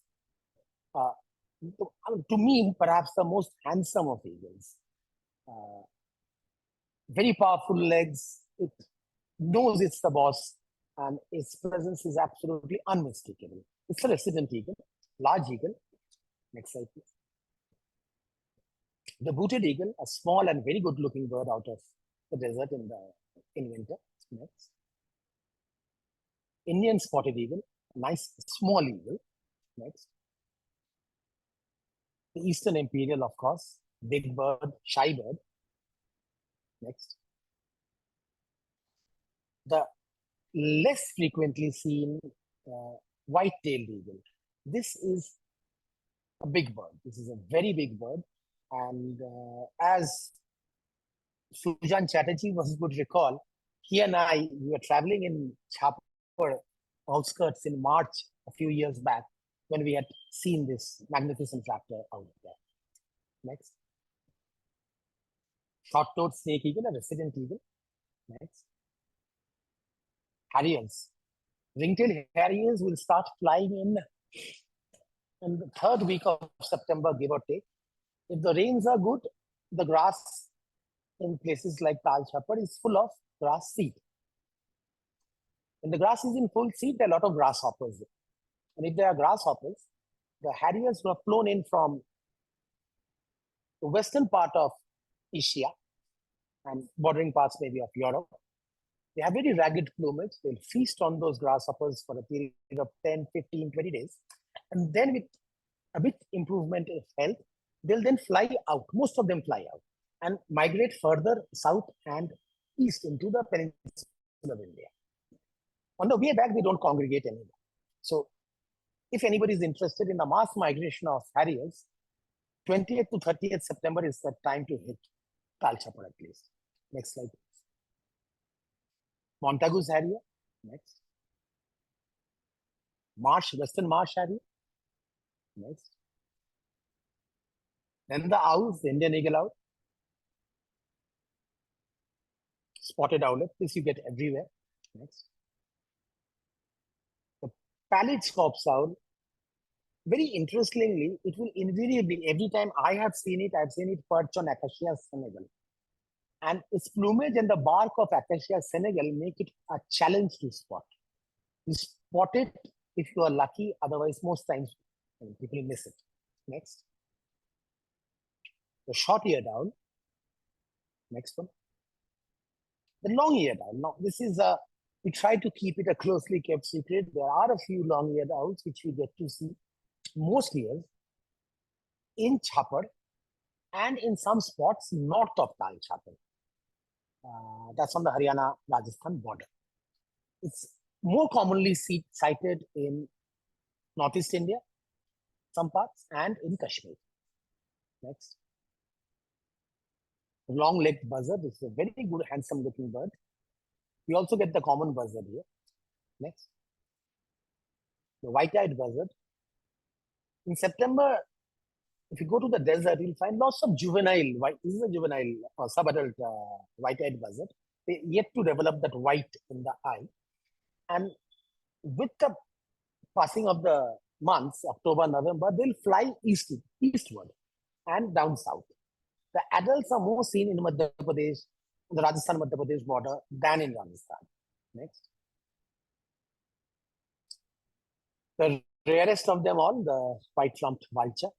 Speaker 2: to me, perhaps the most handsome of eagles. Very powerful legs, it knows it's the boss, and its presence is absolutely unmistakable. It's a resident eagle, large eagle. Next slide, please. The booted eagle, a small and very good looking bird out of the desert in the in winter. Next. Indian spotted eagle, nice small eagle. Next. The eastern imperial, of course, big bird, shy bird. Next. The less frequently seen white-tailed eagle. This is a big bird. This is a very big bird. And as Sujan Chatterjee would recall, he and I, we were traveling in Chapar outskirts in March a few years back when we had seen this magnificent raptor out there. Next. Short-toed snake eagle, a resident eagle. Next. Harriers. Ring-tailed harriers will start flying in the third week of September, give or take. If the rains are good, the grass in places like Tal Chapar is full of grass seed. When the grass is in full seed, there are a lot of grasshoppers. And if there are grasshoppers, the harriers who have flown in from the western part of Asia and bordering parts maybe of Europe, they have very ragged plumage. They'll feast on those grasshoppers for a period of 10, 15, 20 days. And then with a bit improvement in health, they'll then fly out. Most of them fly out and migrate further south and east into the peninsula of India. On the way back, they don't congregate anymore. So if anybody is interested in the mass migration of harriers, 20th to 30th September is the time to hit Tal Chapar at least. Next slide. Montagu's harrier. Next. Western marsh harrier. Next. Then the owls, the Indian eagle owl. Spotted owlet, this you get everywhere. Next. The pallid scops owl, very interestingly, it will invariably, every time I have seen it, I've seen it perch on Acacia senegal. And its plumage and the bark of Acacia senegal make it a challenge to spot. You spot it if you are lucky, otherwise most times people miss it. Next. The short-eared owl. Next one. The long-eared owl. Now, this is we try to keep it a closely kept secret. There are a few long-eared owls which we get to see most years in Chapar and in some spots north of Tal Chapar. That's on the Haryana-Rajasthan border. It's more commonly sighted in Northeast India, some parts, and in Kashmir. Next. Long-legged buzzard. This is a very good, handsome-looking bird. We also get the common buzzard here. Next. The white-eyed buzzard. In September, if you go to the desert, you'll find lots of juvenile white. This is a juvenile or sub-adult white-eyed buzzard. They yet to develop that white in the eye. And with the passing of the months, October, November, they'll fly eastward and down south. The adults are more seen in Madhya Pradesh, the Rajasthan-Madhya Pradesh border than in Rajasthan. Next. The rarest of them all, the white-flumped vulture.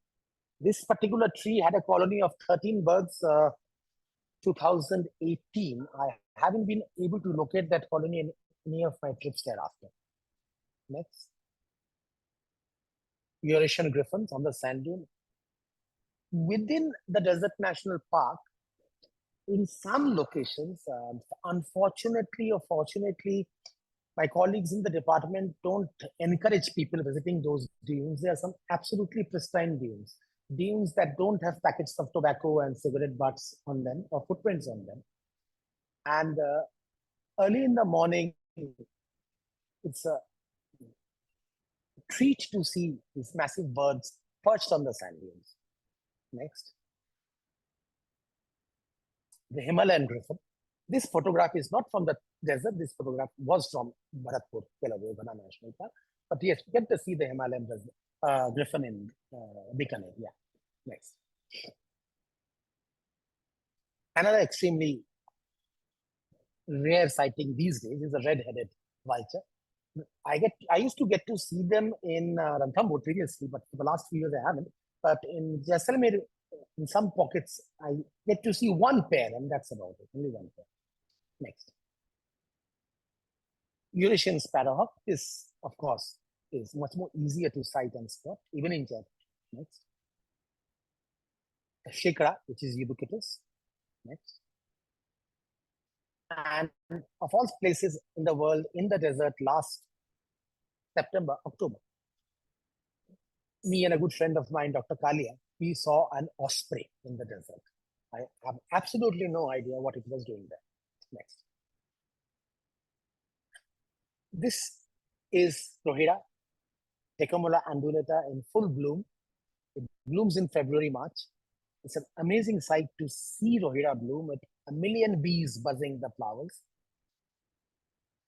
Speaker 2: This particular tree had a colony of 13 birds 2018. I haven't been able to locate that colony in any of my trips thereafter. Next. Eurasian griffons on the sand dune. Within the Desert National Park, in some locations, unfortunately or fortunately, my colleagues in the department don't encourage people visiting those dunes. There are some absolutely pristine dunes, dunes that don't have packets of tobacco and cigarette butts on them or footprints on them. And early in the morning, it's a treat to see these massive birds perched on the sand dunes. Next. The Himalayan griffon. This photograph is not from the desert. This photograph was from Bharatpur, Telangana National Park. But yes, you get to see the Himalayan griffon in Bikaner. Yeah. Next. Another extremely rare sighting these days is a red-headed vulture. I used to get to see them in Ranthambore previously, but for the last few years I haven't. But in Jaisalmer, in some pockets, I get to see one pair, and that's about it. Only one pair. Next. Eurasian sparrowhawk is, of course, is much more easier to sight and spot, even in Japan. Next. Shikra, which is ubiquitous. Next. And of all places in the world, in the desert last September, October, me and a good friend of mine, Dr. Kalia, we saw an osprey in the desert. I have absolutely no idea what it was doing there. Next. This is Rohira, Tecomula undulata in full bloom. It blooms in February, March. It's an amazing sight to see Rohira bloom with a million bees buzzing the flowers.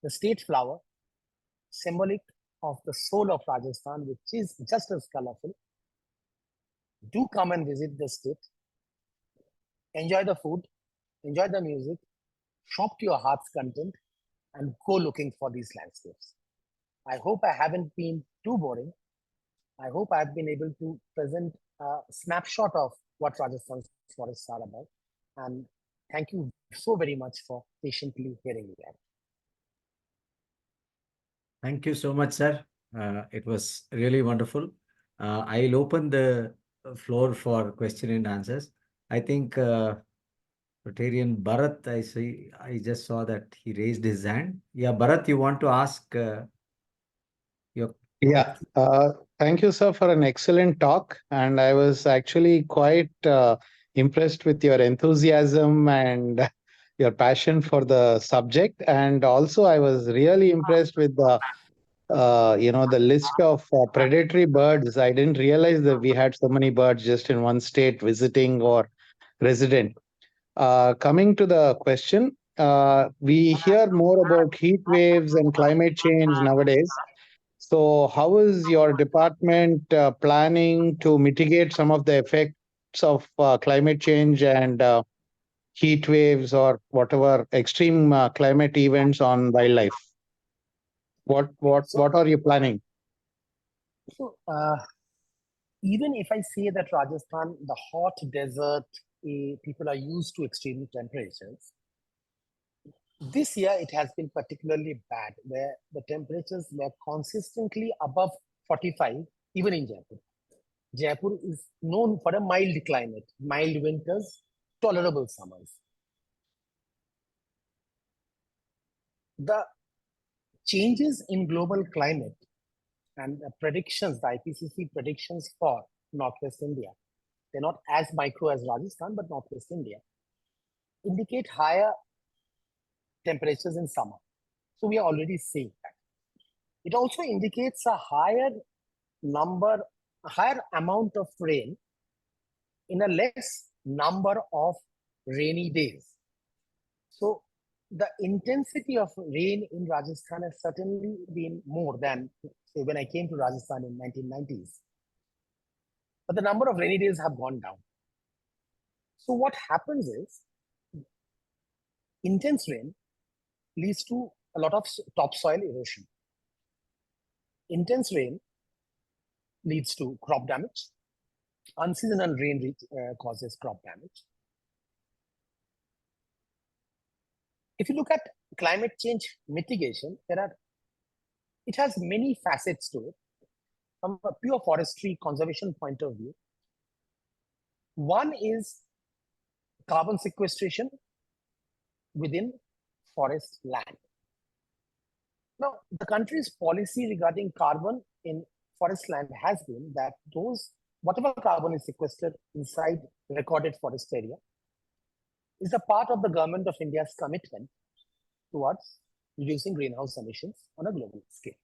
Speaker 2: The state flower, symbolic of the soul of Rajasthan, which is just as colorful. Do come and visit the state. Enjoy the food, enjoy the music, shop to your heart's content, and go looking for these landscapes. I hope I haven't been too boring. I hope I've been able to present a snapshot of what Rajasthan's forests are about. And thank you so very much for patiently hearing me out.
Speaker 1: Thank you so much, sir. It was really wonderful. I'll open the floor for question and answers. I think Rotarian Bharat, I just saw that he raised his hand. Yeah, Bharat, you want to ask your
Speaker 3: Yeah, thank you, sir, for an excellent talk. And I was actually quite impressed with your enthusiasm and your passion for the subject. And also, I was really impressed with the list of predatory birds. I didn't realize that we had so many birds just in one state visiting or resident. Coming to the question, we hear more about heat waves and climate change nowadays. So, how is your department planning to mitigate some of the effects of climate change and heat waves or whatever extreme climate events on wildlife? What are you planning?
Speaker 2: So, even if I say that Rajasthan, the hot desert, people are used to extreme temperatures, this year it has been particularly bad, where the temperatures were consistently above 45, even in Jaipur. Jaipur is known for a mild climate, mild winters, tolerable summers. The changes in global climate and the predictions, the IPCC predictions for Northwest India, they're not as micro as Rajasthan, but Northwest India, indicate higher temperatures in summer. So we are already seeing that. It also indicates a higher amount of rain in a less number of rainy days. So the intensity of rain in Rajasthan has certainly been more than, say, when I came to Rajasthan in 1990s. But the number of rainy days have gone down. So what happens is, intense rain leads to a lot of topsoil erosion. Intense rain leads to crop damage. Unseasonal rain causes crop damage. If you look at climate change mitigation, it has many facets to it. From a pure forestry conservation point of view, one is carbon sequestration within forest land. Now, the country's policy regarding carbon in forest land has been that whatever carbon is sequestered inside recorded forest area is a part of the government of India's commitment towards reducing greenhouse emissions on a global scale.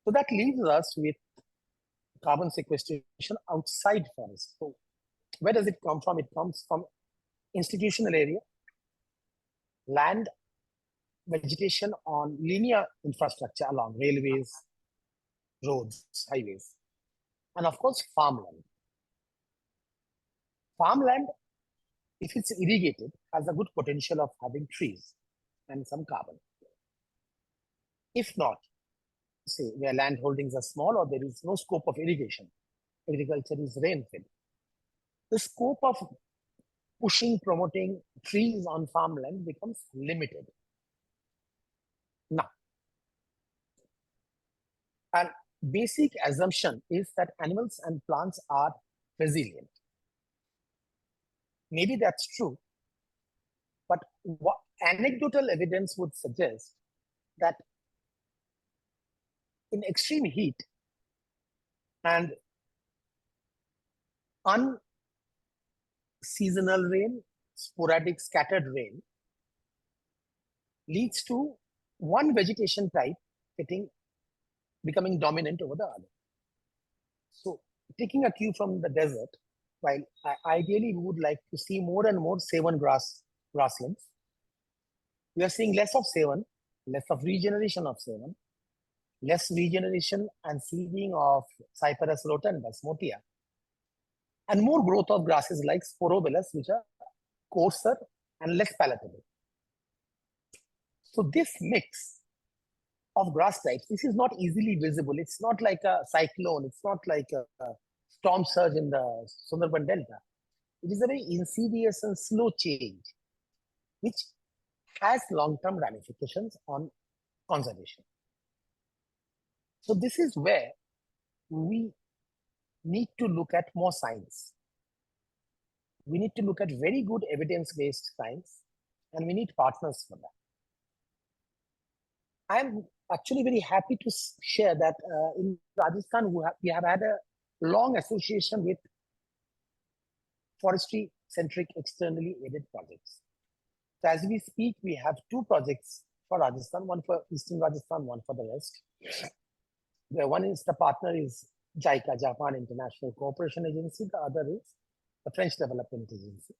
Speaker 2: So that leaves us with carbon sequestration outside forest. So where does it come from? It comes from institutional area, land, vegetation on linear infrastructure along railways, roads, highways, and of course, farmland. Farmland, if it's irrigated, has a good potential of having trees and some carbon. If not, say where land holdings are small or there is no scope of irrigation, agriculture is rain-fed, the scope of promoting trees on farmland becomes limited. Now, And basic assumption is that animals and plants are resilient. Maybe that's true, but what anecdotal evidence would suggest that in extreme heat and unseasonal rain, sporadic scattered rain leads to one vegetation type becoming dominant over the other. So taking a cue from the desert, while ideally we would like to see more and more savan grasslands, we are seeing less of savan, less of regeneration of savan, less regeneration and seeding of Cyperus rotundus, motia, and more growth of grasses like Sporobellus, which are coarser and less palatable. So this mix of grass types, this is not easily visible. It's not like a cyclone. It's not like a storm surge in the Sundarban Delta. It is a very insidious and slow change, which has long-term ramifications on conservation. So this is where we need to look at more science. We need to look at very good evidence-based science, and we need partners for that. I'm actually very happy to share that in Rajasthan, we have had a long association with forestry-centric externally aided projects. So as we speak, we have two projects for Rajasthan, one for Eastern Rajasthan, one for the West. The one is the partner is JICA, Japan International Cooperation Agency. The other is the French Development Agency.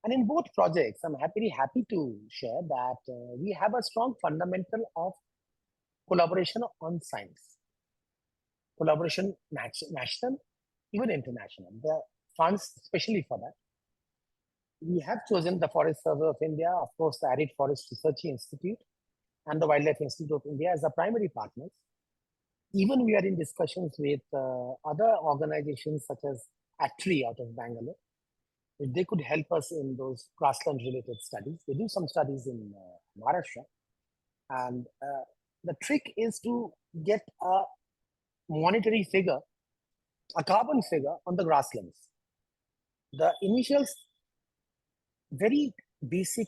Speaker 2: And in both projects, I'm very happy to share that we have a strong fundamental of collaboration on science. Collaboration national, even international. The funds especially for that. We have chosen the Forest Survey of India, of course, the Arid Forest Research Institute, and the Wildlife Institute of India as the primary partners. Even we are in discussions with other organizations such as ATRI out of Bangalore. If they could help us in those grassland-related studies. They do some studies in Maharashtra. And the trick is to get a monetary figure, a carbon figure on the grasslands. The initial, very basic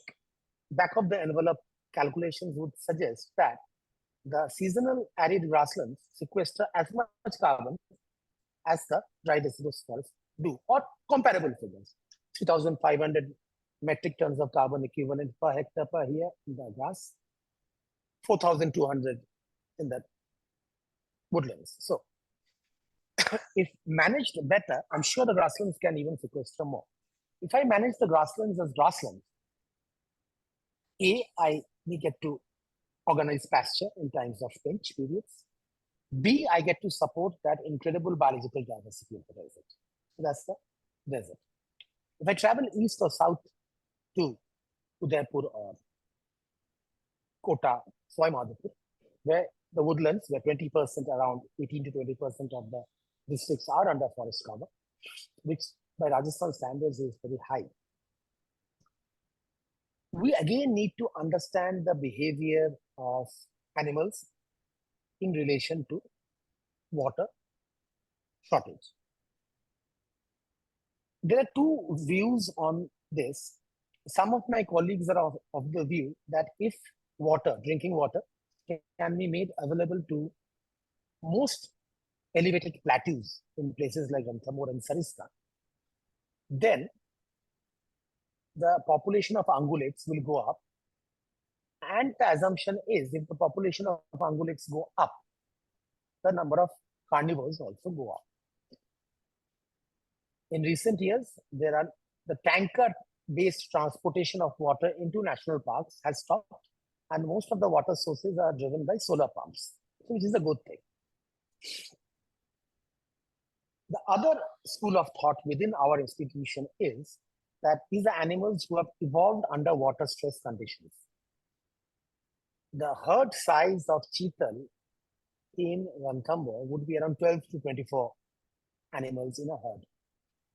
Speaker 2: back-of-the-envelope calculations would suggest that the seasonal arid grasslands sequester as much carbon as the dry deciduous forests do, or comparable figures. 3,500 metric tons of carbon equivalent per hectare per year in the grass, 4,200 in the woodlands. So if managed better, I'm sure the grasslands can even sequester more. If I manage the grasslands as grasslands, we get to organize pasture in times of pinch periods. B, I get to support that incredible biological diversity of the desert. So that's the desert. If I travel east or south to Udaipur or Kota, Soimadhupur, where the woodlands, where 20%, around 18 to 20% of the districts are under forest cover, which by Rajasthan standards is very high. We again need to understand the behavior of animals in relation to water shortage. There are two views on this. Some of my colleagues are of the view that if water, drinking water, can be made available to most elevated plateaus in places like Ranthambore and Sarista, then the population of ungulates will go up. And the assumption is if the population of ungulates go up, the number of carnivores also go up. In recent years, the tanker-based transportation of water into national parks has stopped, and most of the water sources are driven by solar pumps, which is a good thing. The other school of thought within our institution is that these are animals who have evolved under water stress conditions. The herd size of cheetal in Ranthambore would be around 12 to 24 animals in a herd.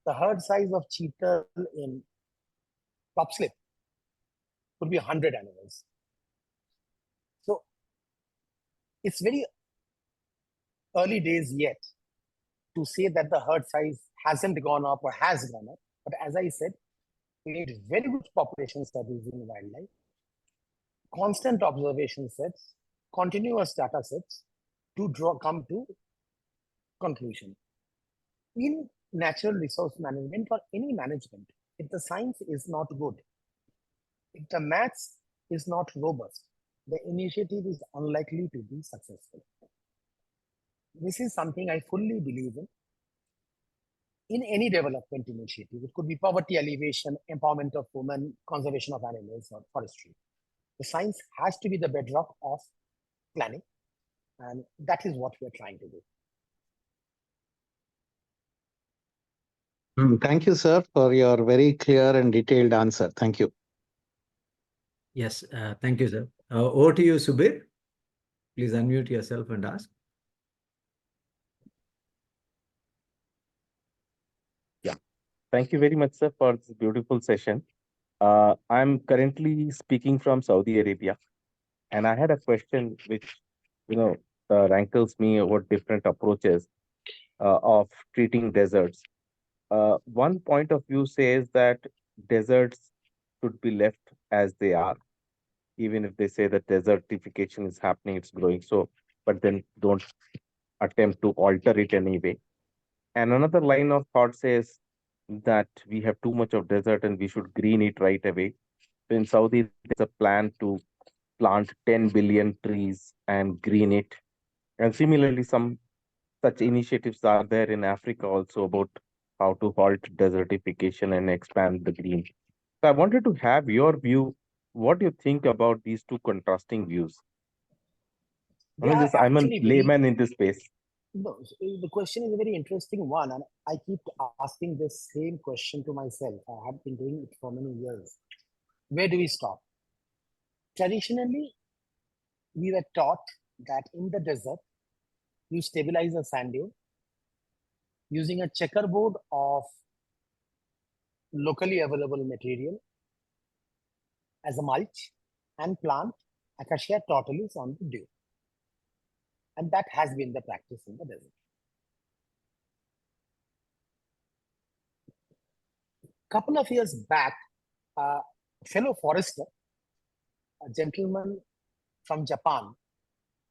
Speaker 2: The herd size of cheetal in Topslip would be 100 animals. So it's very early days yet to say that the herd size hasn't gone up or has gone up. But as I said, we need very good population studies in wildlife, constant observation sets, continuous data sets to come to conclusion. In natural resource management or any management, if the science is not good, if the maths is not robust, the initiative is unlikely to be successful. This is something I fully believe in any development initiative. It could be poverty alleviation, empowerment of women, conservation of animals, or forestry. The science has to be the bedrock of planning, and that is what we are trying to do.
Speaker 3: Thank you, sir, for your very clear and detailed answer. Thank you.
Speaker 1: Yes, thank you, sir. Over to you, Subir. Please unmute yourself and ask.
Speaker 4: Yeah, thank you very much, sir, for this beautiful session. I'm currently speaking from Saudi Arabia, and I had a question which, you know, rankles me about different approaches of treating deserts. One point of view says that deserts should be left as they are, even if they say that desertification is happening, it's growing. So, but then don't attempt to alter it anyway. And another line of thought says that we have too much of desert and we should green it right away. So in Saudi, there's a plan to plant 10 billion trees and green it. And similarly, some such initiatives are there in Africa also about how to halt desertification and expand the green. So I wanted to have your view. What do you think about these two contrasting views?
Speaker 2: They are
Speaker 4: I'm a
Speaker 2: actually
Speaker 4: layman in this space.
Speaker 2: No, the question is a very interesting one, and I keep asking this same question to myself. I have been doing it for many years. Where do we stop? Traditionally, we were taught that in the desert, you stabilize a sand dune using a checkerboard of locally available material as a mulch and plant acacia tortilis on the dune. And that has been the practice in the desert. Couple of years back, a fellow forester, a gentleman from Japan,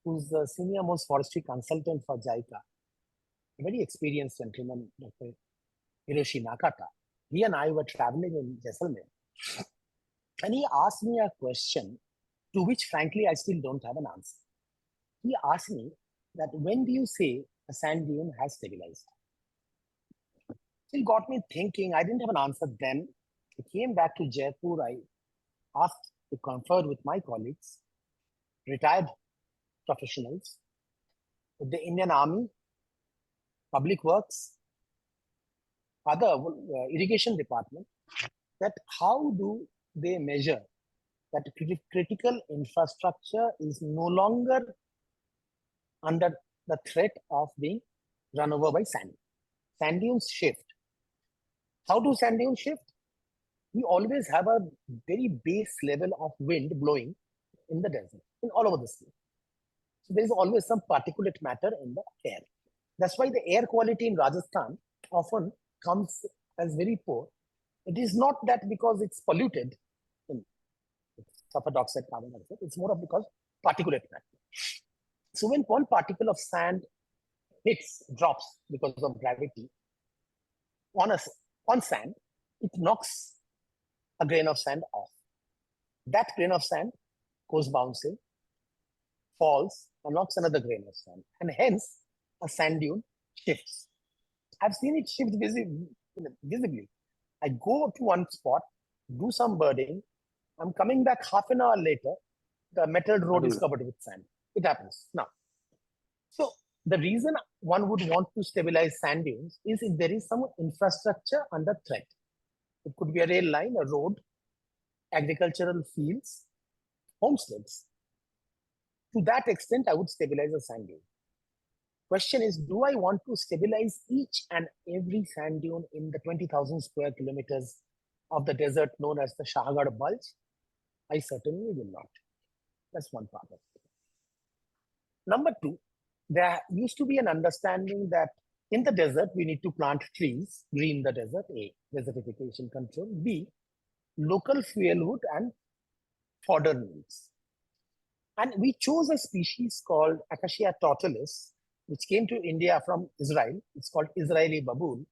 Speaker 2: who's the senior most forestry consultant for JICA, a very experienced gentleman, Dr. Hiroshi Nakata. He and I were traveling in Jaisalmer, and he asked me a question to which, frankly, I still don't have an answer. He asked me that when do you say a sand dune has stabilized? It got me thinking. I didn't have an answer then. I came back to Jaipur. I asked to confer with my colleagues, retired professionals, with the Indian Army, Public Works, other irrigation department, that how do they measure that critical infrastructure is no longer under the threat of being run over by sand. Sand dunes shift. How do sand dunes shift? We always have a very base level of wind blowing in the desert, in all over the state. So there is always some particulate matter in the air. That's why the air quality in Rajasthan often comes as very poor. It is not that because it's polluted, sulfur dioxide, carbon dioxide, it's more of because particulate matter. So when one particle of sand drops because of gravity on sand, it knocks a grain of sand off. That grain of sand goes bouncing, falls, and knocks another grain of sand. And hence, a sand dune shifts. I've seen it shift visibly. I go to one spot, do some birding. I'm coming back half an hour later, the metal road is covered with sand. It happens. Now, so the reason one would want to stabilize sand dunes is if there is some infrastructure under threat. It could be a rail line, a road, agricultural fields, homesteads. To that extent, I would stabilize a sand dune. Question is, do I want to stabilize each and every sand dune in the 20,000 square kilometers of the desert known as the Shahgarh Bulge? I certainly will not. That's one part of it. Number two, there used to be an understanding that in the desert, we need to plant trees, green the desert, A, desertification control, B, local fuel wood and fodder needs. And we chose a species called Acacia tortilis, which came to India from Israel. It's called Israeli baboon.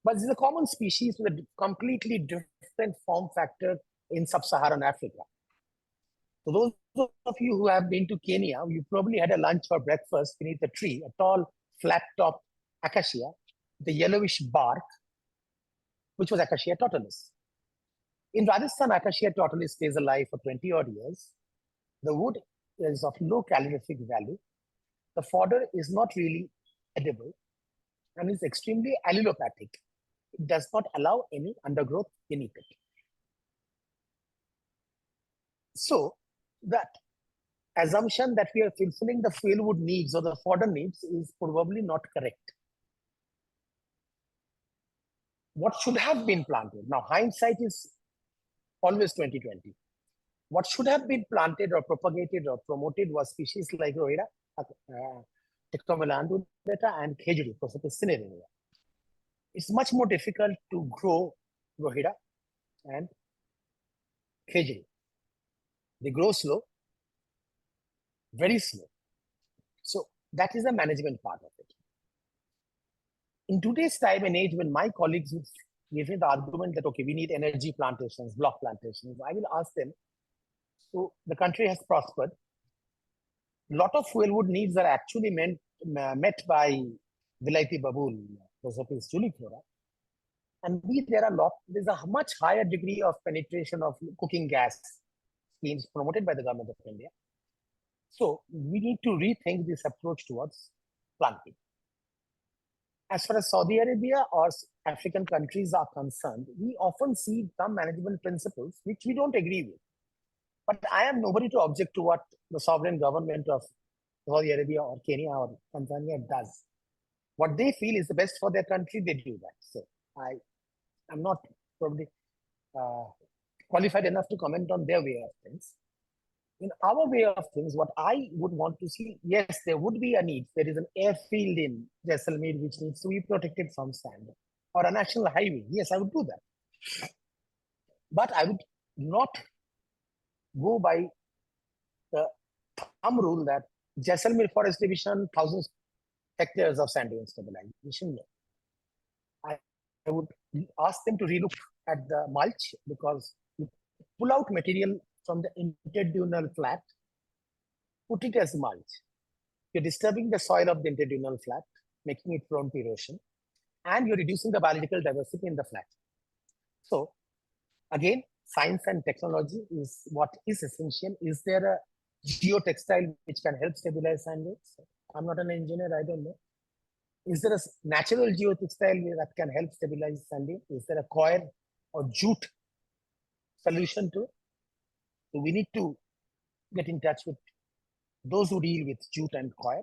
Speaker 2: But it's a common species with a completely different form factor in sub-Saharan Africa. So those of you who have been to Kenya, you probably had a lunch or breakfast beneath a tree, a tall, flat-topped acacia, the yellowish bark, which was Acacia tortilis. In Rajasthan, Acacia tortilis stays alive for 20 odd years. The wood is of low calorific value. The fodder is not really edible and is extremely allelopathic. It does not allow any undergrowth beneath it. So that assumption that we are fulfilling the fuelwood needs or the fodder needs is probably not correct. What should have been planted? Now, hindsight is always 2020. What should have been planted or propagated or promoted was species like Rohira, Tectomelandulata, and Khejuri, Prosopis cinerea. It's much more difficult to grow Rohira and Khejuri. They grow slow, very slow. So that is the management part of it. In today's time and age, when my colleagues would give me the argument that, okay, we need energy plantations, block plantations, I will ask them, so the country has prospered. A lot of fuelwood needs are actually met by Vilaiti baboon, Prosopis juliflora. And there's a much higher degree of penetration of cooking gas schemes promoted by the government of India. So we need to rethink this approach towards planting. As far as Saudi Arabia or African countries are concerned, we often see some management principles which we don't agree with. But I am nobody to object to what the sovereign government of Saudi Arabia or Kenya or Tanzania does. What they feel is the best for their country, they do that. So I'm not probably qualified enough to comment on their way of things. In our way of things, what I would want to see, yes, there would be a need. There is an airfield in Jaisalmer which needs to be protected from sand, or a national highway. Yes, I would do that. But I would not go by the thumb rule that Jaisalmer Forest Division, thousands hectares of sand dune stabilization. I would ask them to relook at the mulch, because you pull out material from the interdunal flat, put it as mulch. You're disturbing the soil of the interdunal flat, making it prone to erosion, and you're reducing the biological diversity in the flat. So again, science and technology is what is essential. Is there a geotextile which can help stabilize sand dunes? I'm not an engineer, I don't know. Is there a natural geotextile that can help stabilize sand dunes? Is there a coir or jute solution to it? So we need to get in touch with those who deal with jute and coir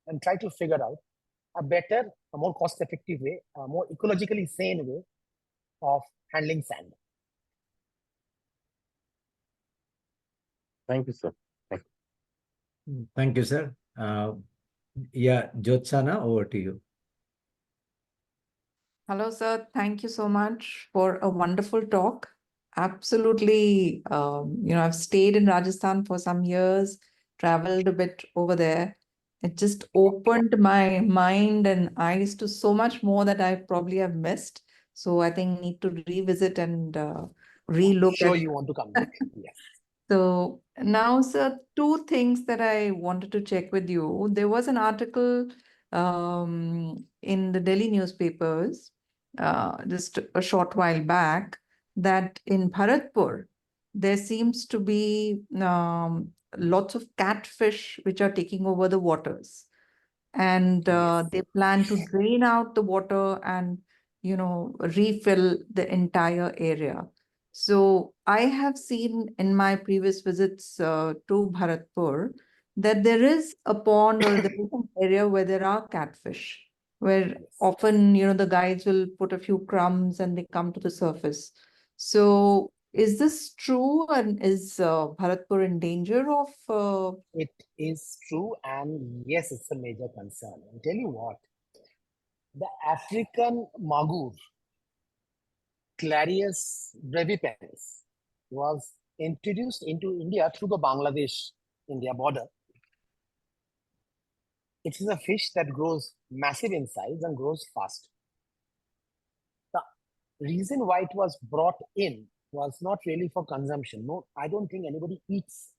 Speaker 2: and try to figure out a better, a more cost-effective way, a more ecologically sane way of handling sand.
Speaker 4: Thank you, sir.
Speaker 1: Thank you, sir. Yeah, Jyotsana, over to you.
Speaker 5: Hello, sir. Thank you so much for a wonderful talk. Absolutely. I've stayed in Rajasthan for some years, traveled a bit over there. It just opened my mind and eyes to so much more that I probably have missed. So I think need to revisit and relook
Speaker 2: Sure,
Speaker 5: at.
Speaker 2: you want to come back. Yes.
Speaker 5: So now, sir, two things that I wanted to check with you. There was an article in the Delhi newspapers just a short while back that in Bharatpur, there seems to be lots of catfish which are taking over the waters. And
Speaker 2: Yes.
Speaker 5: they plan to drain out the water and, refill the entire area. So I have seen in my previous visits to Bharatpur that there is a pond or there is an area where there are catfish, where
Speaker 2: Yes.
Speaker 5: often, the guides will put a few crumbs and they come to the surface. So Is this true? And is Bharatpur in danger of?
Speaker 2: It is true, and yes, it's a major concern. I'll tell you what, the African magur, Clarius brevipennis, was introduced into India through the Bangladesh-India border. It is a fish that grows massive in size and grows fast. The reason why it was brought in was not really for consumption. No, I don't think anybody eats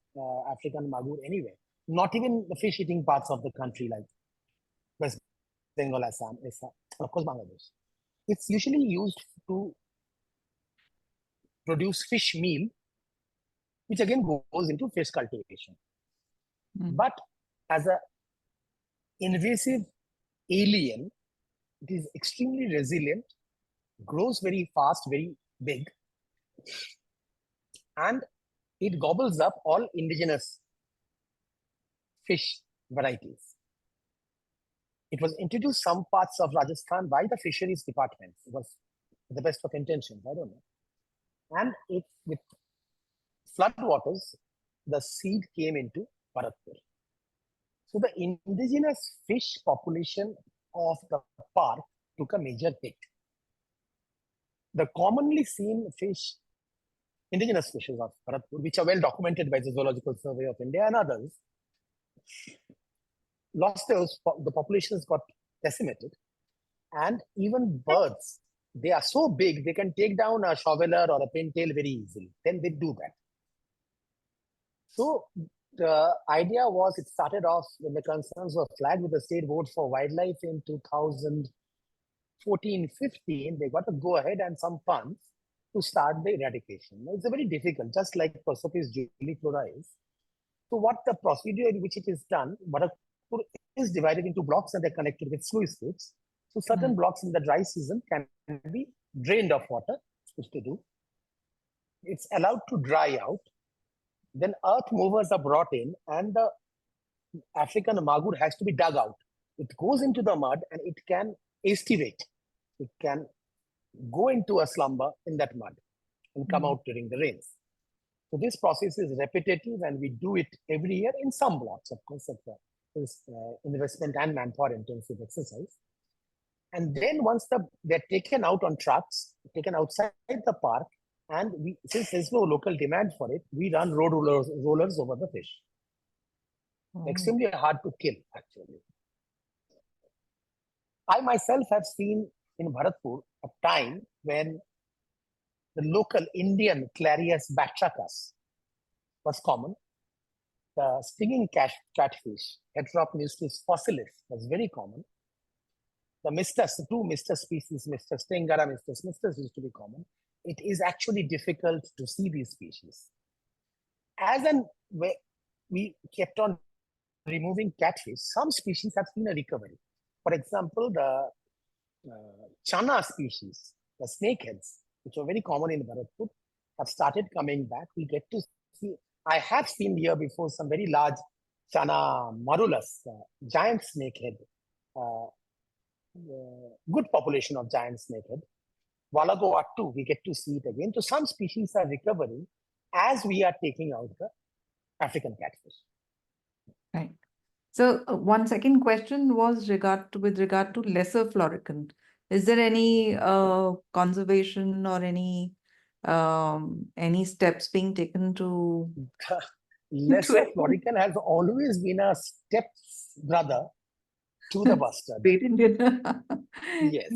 Speaker 2: African magur anywhere. Not even the fish-eating parts of the country like West Bengal, Assam, of course Bangladesh. It's usually used to produce fish meal, which again goes into fish cultivation. But as a invasive alien, it is extremely resilient, grows very fast, very big, and it gobbles up all indigenous fish varieties. It was introduced some parts of Rajasthan by the fisheries department. It was the best of intentions, I don't know. And it, with flood waters, the seed came into Bharatpur. So the indigenous fish population of the park took a major hit. The commonly seen fish, indigenous fishes of Bharatpur, which are well documented by the Zoological Survey of India and others, lost the populations got decimated. And even birds, they are so big, they can take down a shoveler or a pintail very easily. Then they do that. So the idea was, it started off when the concerns were flagged with the State Board for Wildlife in 2014-15. They got a go ahead and some funds to start the eradication. It's a very difficult, just like Prosopis juliflora is. So what the procedure in which it is done, Bharatpur is divided into blocks and they're connected with sluice gates. So certain blocks in the dry season can be drained of water, which they do. It's allowed to dry out. Then earth movers are brought in and the African magur has to be dug out. It goes into the mud and it can estivate. It can go into a slumber in that mud and come out during the rains. So this process is repetitive and we do it every year in some blocks, of course, it's investment and manpower intensive exercise. And then once they're taken out on trucks, taken outside the park, and since there's no local demand for it, we run road rollers over the fish. Extremely hard to kill, actually. I myself have seen in Bharatpur a time when the local Indian Clarius batrachus was common. The stinging catfish, Heteropneustes fossilis, was very common. The two Mr. species, Mr. Stingara, Mr. Smithers used to be common. It is actually difficult to see these species. We kept on removing catfish, some species have seen a recovery. For example, the chana species, the snakeheads, which are very common in Bharatpur, have started coming back. We get to see, I have seen here before some very large chana marulus, giant snakehead, good population of giant snakehead. Walago too, we get to see it again. So some species are recovering as we are taking out the African catfish.
Speaker 5: Right. So one second question was with regard to lesser florican. Is there any conservation or any steps being taken to
Speaker 2: Lesser florican has always been a stepbrother to the bustard.
Speaker 5: Great Indian.
Speaker 2: Yes.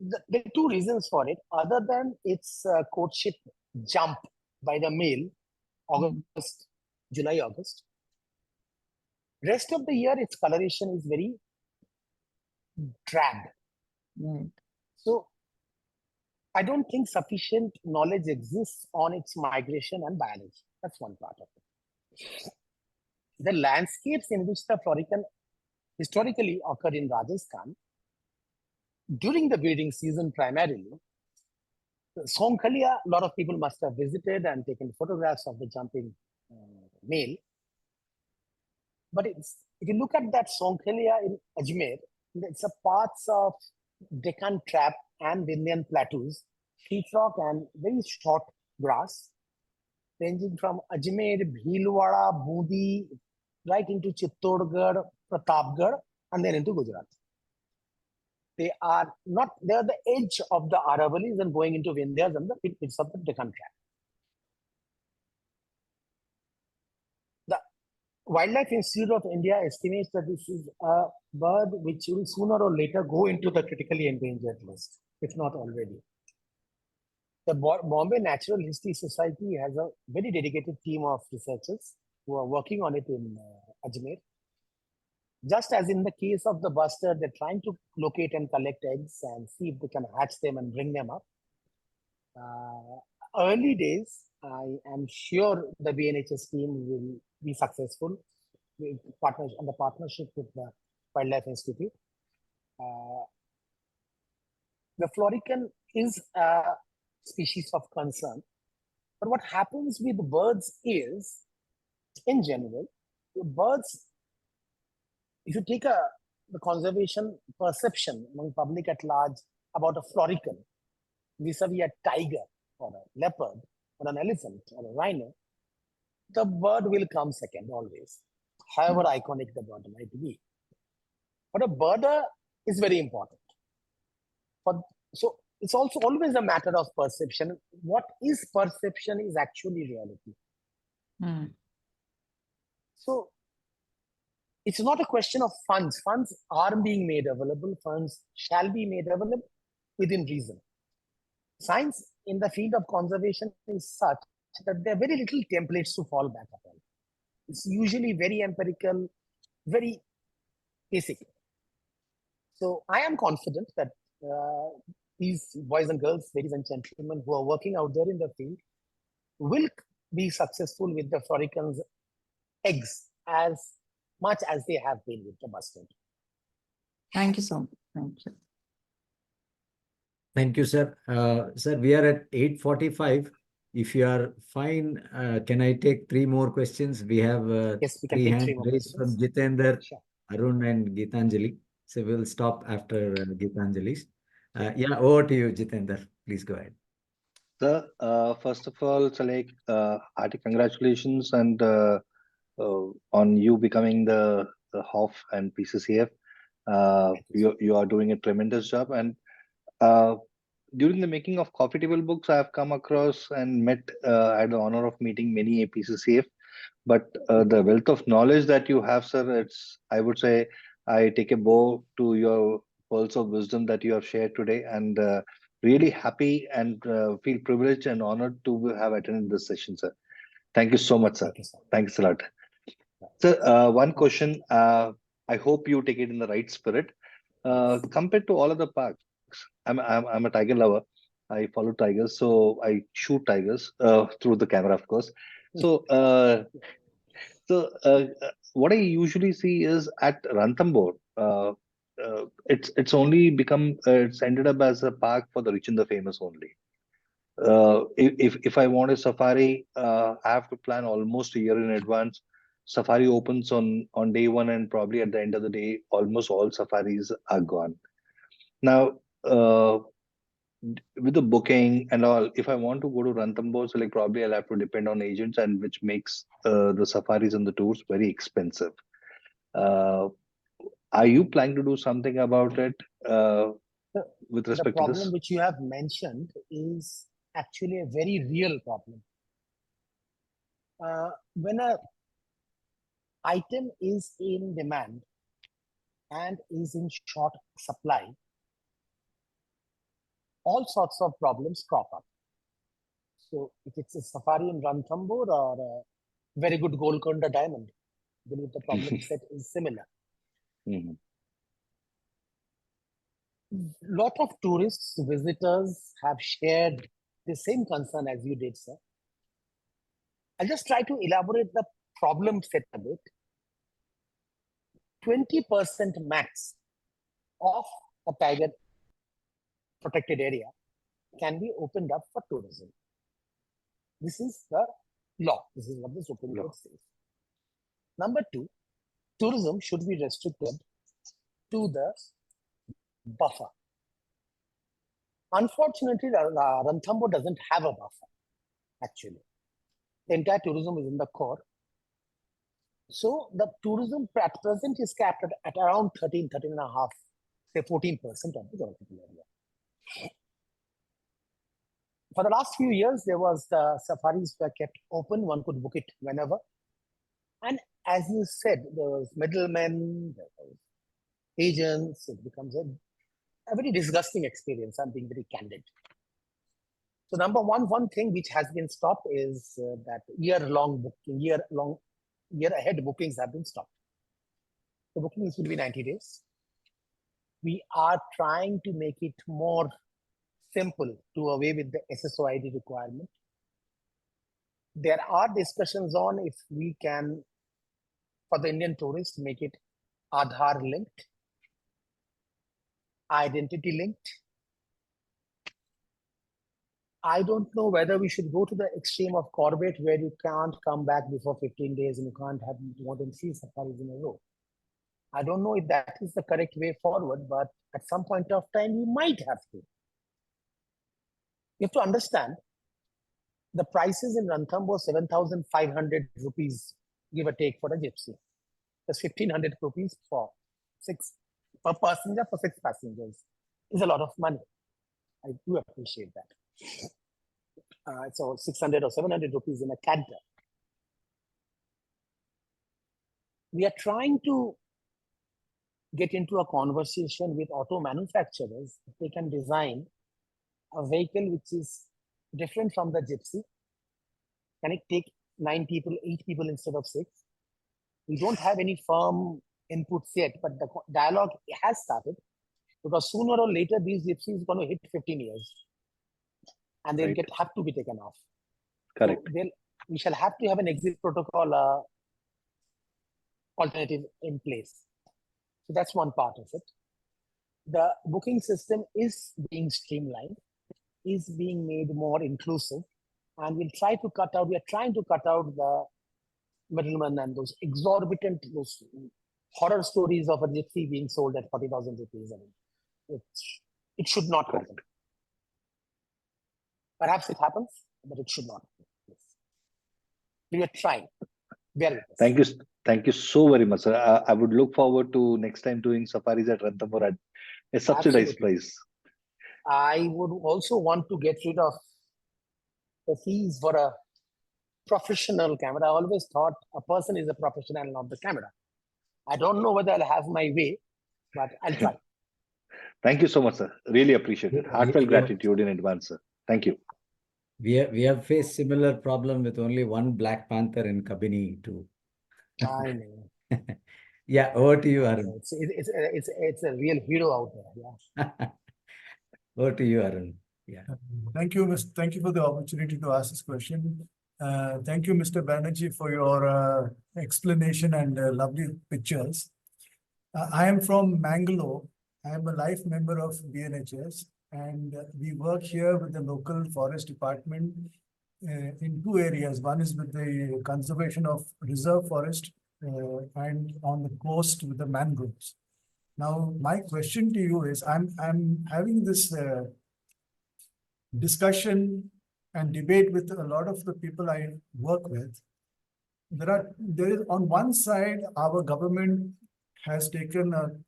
Speaker 2: There are two reasons for it. Other than its courtship jump by the male, July, August. Rest of the year, its coloration is very drab.
Speaker 5: Right.
Speaker 2: So I don't think sufficient knowledge exists on its migration and biology. That's one part of it. The landscapes in which the florican historically occurred in Rajasthan during the breeding season primarily, Sonkhalia, a lot of people must have visited and taken photographs of the jumping male. But if you look at that Sonkhalia in Ajmer, it's a parts of Deccan Trap and Vindhyan plateaus, sheetrock and very short grass, ranging from Ajmer, Bhilwara, Budi, right into Chittorgarh, Pratapgarh, and then into Gujarat. They are the edge of the Aravallis and going into Vindhyas and the pits of the Deccan Tract. The Wildlife Institute of India estimates that this is a bird which will sooner or later go into the critically endangered list, if not already. The Bombay Natural History Society has a very dedicated team of researchers who are working on it in Ajmer. Just as in the case of the bustard, they're trying to locate and collect eggs and see if they can hatch them and bring them up. Early days, I am sure the BNHS team will be successful with partnership with the Wildlife Institute. The florican is a species of concern. But what happens with birds is, in general, the birds, if you take the conservation perception among public at large about a florican vis-a-vis a tiger or a leopard or an elephant or a rhino, the bird will come second always, however iconic the bird might be. But a birder is very important. So it's also always a matter of perception. What is perception is actually reality. So it's not a question of funds. Funds are being made available. Funds shall be made available within reason. Science in the field of conservation is such that there are very little templates to fall back upon. It's usually very empirical, very basic. So I am confident that these boys and girls, ladies and gentlemen, who are working out there in the field will be successful with the florican's eggs as much as they have been with the bustard.
Speaker 5: Thank you so much. Thank you.
Speaker 1: Thank you, sir. Sir, we are at 8:45. If you are fine, can I take 3 more questions? We have
Speaker 2: Yes, we can
Speaker 1: 3
Speaker 2: take
Speaker 1: hands
Speaker 2: 3 more
Speaker 1: raised from
Speaker 2: questions.
Speaker 1: Jitender,
Speaker 2: Sure.
Speaker 1: Arun, and Geetanjali. So we'll stop after Geetanjali's. Yeah, over to you, Jitender. Please go ahead.
Speaker 6: Sir, first of all, Salek, hearty congratulations and on you becoming the HOF and PCCF. You are doing a tremendous job. And during the making of coffee table books, I have come across and met, I had the honor of meeting many APCCF. But the wealth of knowledge that you have, sir, it's, I would say, I take a bow to your pearls of wisdom that you have shared today, and really happy and feel privileged and honored to have attended this session, sir. Thank you so much, sir.
Speaker 2: Thank you, sir.
Speaker 6: Thanks a lot. Sir, one question. I hope you take it in the right spirit. Compared to all other parks, I'm a tiger lover. I follow tigers, so I shoot tigers through the camera, of course. So, what I usually see is at Ranthambore, it's only become it's ended up as a park for the rich and the famous only. If I want a safari, I have to plan almost a year in advance. Safari opens on day one, and probably at the end of the day, almost all safaris are gone. Now, with the booking and all, if I want to go to Ranthambore, so like probably I'll have to depend on agents, and which makes the safaris and the tours very expensive. Are you planning to do something about it with respect to this?
Speaker 2: The problem which you have mentioned is actually a very real problem. When a item is in demand and is in short supply, all sorts of problems crop up. So if it's a safari in Ranthambore or a very good Golconda diamond, I believe the problem set is similar. Lot of tourists, visitors have shared the same concern as you did, sir. I'll just try to elaborate the problem set a bit. 20% max of a tiger protected area can be opened up for tourism. This is the law. This is what the Supreme Court says. Number 2, tourism should be restricted to the buffer. Unfortunately, Ranthambore doesn't have a buffer. actually. The entire tourism is in the core. So the tourism at present is capped at around 13 and a half, say 14% of the geographical area. For the last few years, there was the safaris were kept open. One could book it whenever. And as you said, there was middlemen, there was agents. It becomes a very disgusting experience. I'm being very candid. So number one thing which has been stopped is that year ahead bookings have been stopped. The bookings will be 90 days. We are trying to make it more simple to away with the SSOID requirement. There are discussions on if we can, for the Indian tourists, make it Aadhaar linked, identity linked. I don't know whether we should go to the extreme of Corbett where you can't come back before 15 days and you can't have more than 3 safaris in a row. I don't know if that is the correct way forward, but at some point of time, we might have to. You have to understand, the prices in Ranthambore 7,500 rupees, give or take, for a gypsy. That's 1,500 rupees for 6 per passenger for 6 passengers. Is a lot of money. I do appreciate that. So 600 or 700 rupees in a canter. We are trying to get into a conversation with auto manufacturers. They can design a vehicle which is different from the gypsy. Can it take 9 people, 8 people instead of 6? We don't have any firm inputs yet, but the dialogue has started, because sooner or later these gypsies are going to hit 15 years and they'll have to be taken off.
Speaker 6: Correct.
Speaker 2: So we shall have to have an exit protocol alternative in place. So that's one part of it. The booking system is being streamlined, is being made more inclusive, and we are trying to cut out the middlemen and those exorbitant, those horror stories of a gypsy being sold at 40,000 rupees. I mean, it should not happen. Perhaps it happens, but it should not happen. Yes. We are trying.
Speaker 6: Thank you so very much, sir. I would look forward to next time doing safaris at Ranthambore at a subsidized price.
Speaker 2: I would also want to get rid of the fees for a professional camera. I always thought a person is a professional, not the camera. I don't know whether I'll have my way, but I'll try.
Speaker 6: Thank you so much, sir. Really appreciate it. Heartfelt gratitude in advance, sir. Thank you.
Speaker 1: We have faced similar problem with only one Black Panther in Kabini too.
Speaker 2: I know.
Speaker 1: Yeah, over to you, Arun.
Speaker 2: It's a real hero out there. Yeah.
Speaker 1: Over to you, Arun. Yeah.
Speaker 7: Thank you, thank you for the opportunity to ask this question. Thank you, Mr. Banerjee, for your explanation and lovely pictures. I am from Mangalore. I am a life member of BNHS, and we work here with the local forest department in 2 areas. One is with the conservation of reserve forest and on the coast with the mangroves. Now, my question to you is, I'm having this discussion and debate with a lot of the people I work with. There is on one side, our government has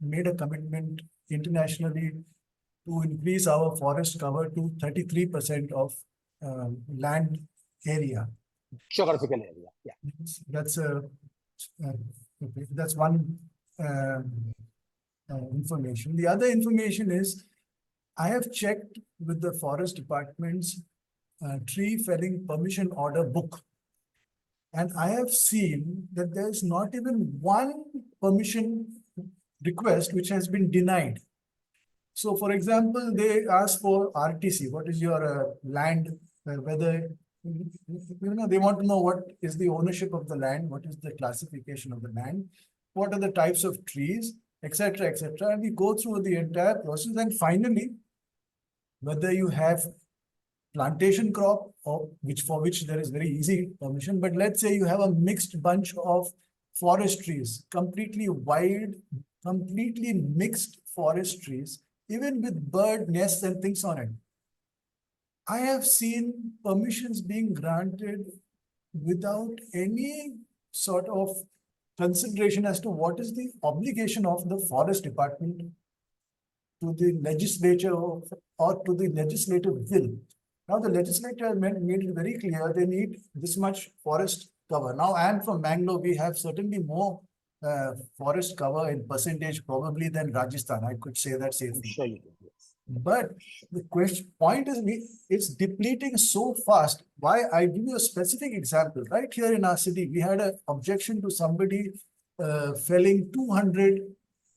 Speaker 7: made a commitment internationally to increase our forest cover to 33% of land area.
Speaker 2: Geographical area, yeah.
Speaker 7: That's one information. The other information is, I have checked with the forest department's tree felling permission order book, and I have seen that there's not even one permission request which has been denied. So, for example, they ask for RTC. What is your land? Whether they want to know what is the ownership of the land, what is the classification of the land, what are the types of trees, etc., etc. And we go through the entire process, and finally, whether you have plantation crop or for which there is very easy permission, but let's say you have a mixed bunch of forest trees, completely wild, completely mixed forest trees, even with bird nests and things on it. I have seen permissions being granted without any sort of consideration as to what is the obligation of the forest department to the legislature or to the legislative will. Now, the legislature made it very clear they need this much forest cover. Now, and from Mangalore, we have certainly more forest cover in percentage probably than Rajasthan. I could say that
Speaker 2: I'm
Speaker 7: safely.
Speaker 2: sure you do, yes.
Speaker 7: But the point is, it's depleting so fast. Why? I give you a specific example. Right here in our city, we had an objection to somebody felling 200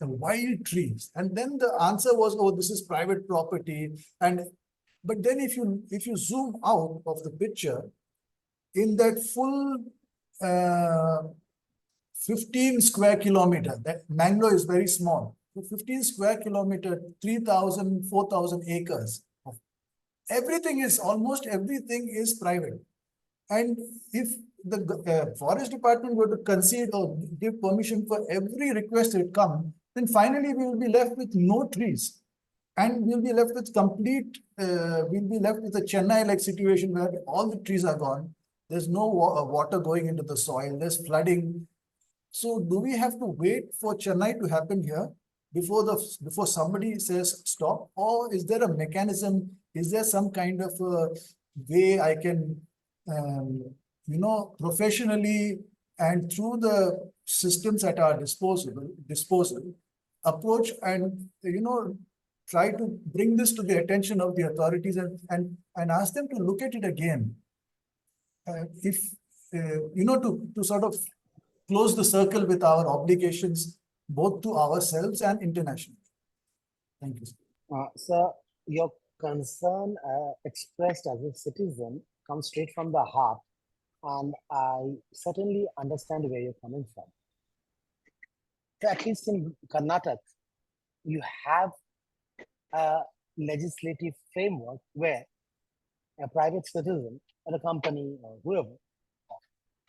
Speaker 7: wild trees, and then the answer was, "Oh, this is private property." But then, if you zoom out of the picture, in that full uh, 15 square kilometer, that Mangalore is very small. 15 square kilometer, 3,000, 4,000 acres. Everything is, almost everything is private. And if the forest department were to concede or give permission for every request that come, then finally we will be left with no trees. And we'll be left with we'll be left with a Chennai-like situation where all the trees are gone. There's no water going into the soil, there's flooding. So do we have to wait for Chennai to happen here before somebody says stop? Or is there a mechanism? Is there some kind of a way I can, professionally and through the systems at our disposal, approach and, try to bring this to the attention of the authorities and ask them to look at it again. To sort of close the circle with our obligations, both to ourselves and internationally. Thank you.
Speaker 2: Sir, your concern expressed as a citizen comes straight from the heart, and I certainly understand where you're coming from. So at least in Karnataka, you have a legislative framework where a private citizen or a company or whoever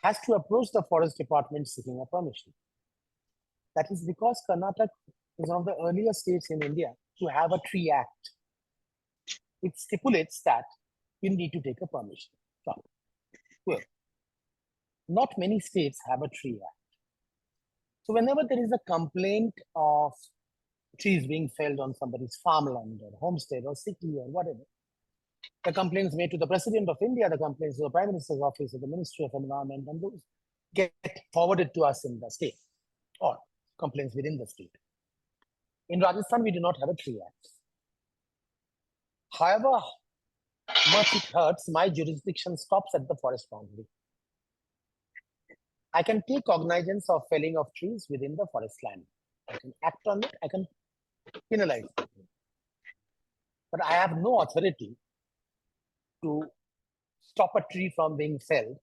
Speaker 2: has to approach the forest department seeking a permission. That is because Karnataka is one of the earliest states in India to have a tree act. It stipulates that you need to take a permission from. Well, not many states have a tree act. So whenever there is a complaint of trees being felled on somebody's farmland or homestead or city or whatever, the complaints made to the President of India, the complaints to the Prime Minister's office or the Ministry of Environment, and those get forwarded to us in the state or complaints within the state. In Rajasthan, we do not have a tree act. However much it hurts, my jurisdiction stops at the forest boundary. I can take cognizance of felling of trees within the forest land. I can act on it, I can penalize it. But I have no authority to stop a tree from being felled,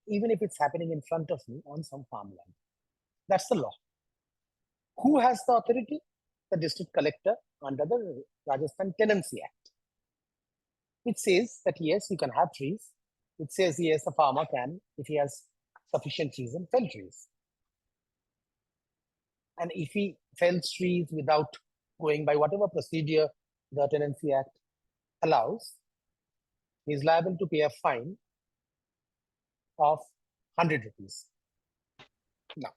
Speaker 2: even if it's happening in front of me on some farmland. That's the law. Who has the authority? The district collector under the Rajasthan Tenancy Act. It says that yes, you can have trees. It says yes, a farmer can, if he has sufficient trees, and fell trees. And if he fells trees without going by whatever procedure the Tenancy Act allows, he is liable to pay a fine of 100 rupees. Now,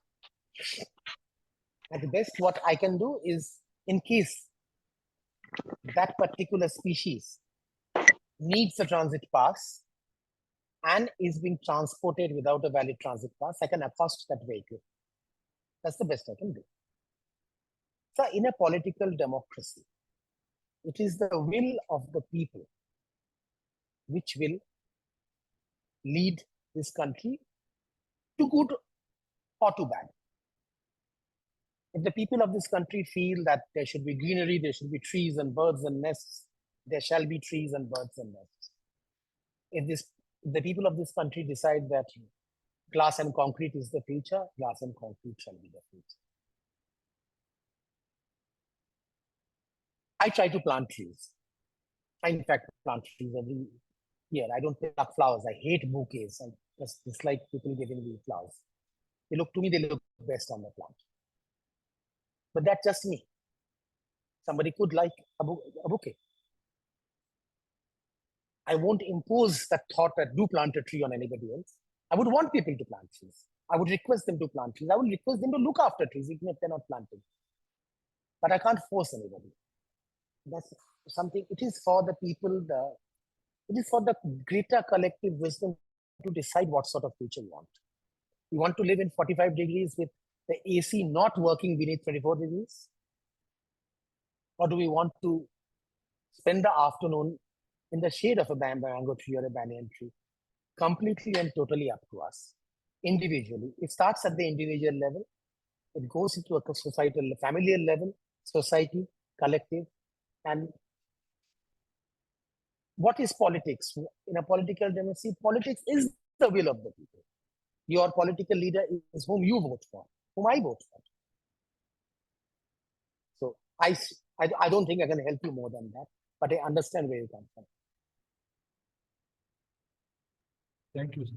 Speaker 2: at the best, what I can do is, in case that particular species needs a transit pass and is being transported without a valid transit pass, I can accost that vehicle. That's the best I can do. So in a political democracy, it is the will of the people which will lead this country to good or to bad. If the people of this country feel that there should be greenery, there should be trees and birds and nests, there shall be trees and birds and nests. If the people of this country decide that glass and concrete is the future, glass and concrete shall be the future. I try to plant trees. I, in fact, plant trees every year. I don't pluck flowers. I hate bouquets. I just dislike people giving me flowers. They look, to me, they look best on the plant. But that's just me. Somebody could like a bouquet. I won't impose that thought that do plant a tree on anybody else. I would want people to plant trees. I would request them to plant trees. I would request them to look after trees, even if they're not planting. But I can't force anybody. That's something, it is for the people, it is for the greater collective wisdom to decide what sort of future you want. You want to live in 45 degrees with the AC not working beneath 24 degrees? Or do we want to spend the afternoon in the shade of a mango tree or a banyan tree? Completely and totally up to us, individually. It starts at the individual level. It goes into a societal, familial level, society, collective. And what is politics? In a political democracy, politics is the will of the people. Your political leader is whom you vote for, whom I vote for. So I don't think I can help you more than that, but I understand where you come from.
Speaker 7: Thank you, sir.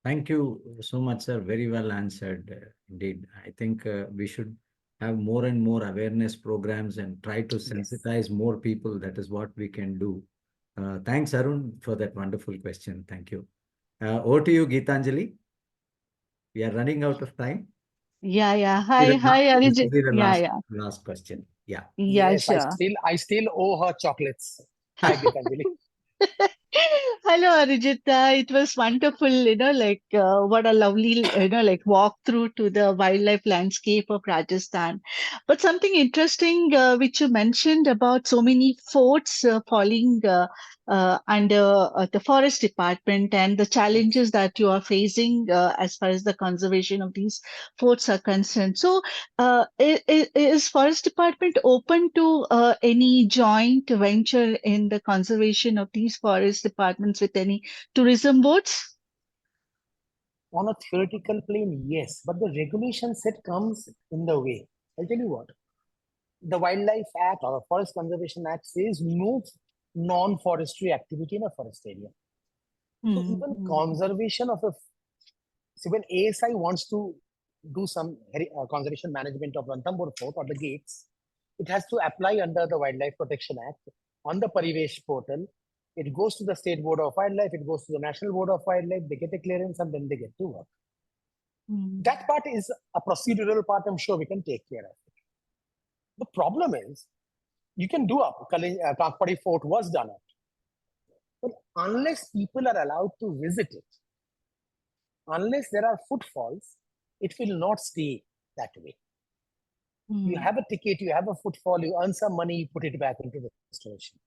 Speaker 1: Thank you so much, sir. Very well answered, indeed. I think we should have more and more awareness programs and try to sensitize more people. That is what we can do. Thanks, Arun, for that wonderful question. Thank you. Over to you, Geetanjali. We are running out of time.
Speaker 8: Yeah.
Speaker 1: This
Speaker 8: Hi,
Speaker 1: is
Speaker 8: Arijit.
Speaker 1: the
Speaker 8: Yeah.
Speaker 1: last question. Yeah.
Speaker 8: Yeah,
Speaker 2: Yes,
Speaker 8: sure.
Speaker 2: I still owe her chocolates. Hi, Gitanjali.
Speaker 8: Hello, Arijita. It was wonderful, what a lovely, walk through to the wildlife landscape of Rajasthan. But something interesting, which you mentioned about so many forts falling under the forest department and the challenges that you are facing as far as the conservation of these forts are concerned. So, is forest department open to any joint venture in the conservation of these forest departments with any tourism boards?
Speaker 2: On a theoretical plane, yes, but the regulation set comes in the way. I'll tell you what. The Wildlife Act or the Forest Conservation Act says no non-forestry activity in a forest area. So even conservation of so when ASI wants to do some conservation management of Ranthambore Fort or the gates, it has to apply under the Wildlife Protection Act on the Parivesh portal. It goes to the State Board of Wildlife, it goes to the National Board of Wildlife, they get a clearance and then they get to work. That part is a procedural part, I'm sure we can take care of it. The problem is, you can do Kakpadi Fort was done it. But unless people are allowed to visit it, unless there are footfalls, it will not stay that way. You have a ticket, you have a footfall, you earn some money, you put it back into the restoration.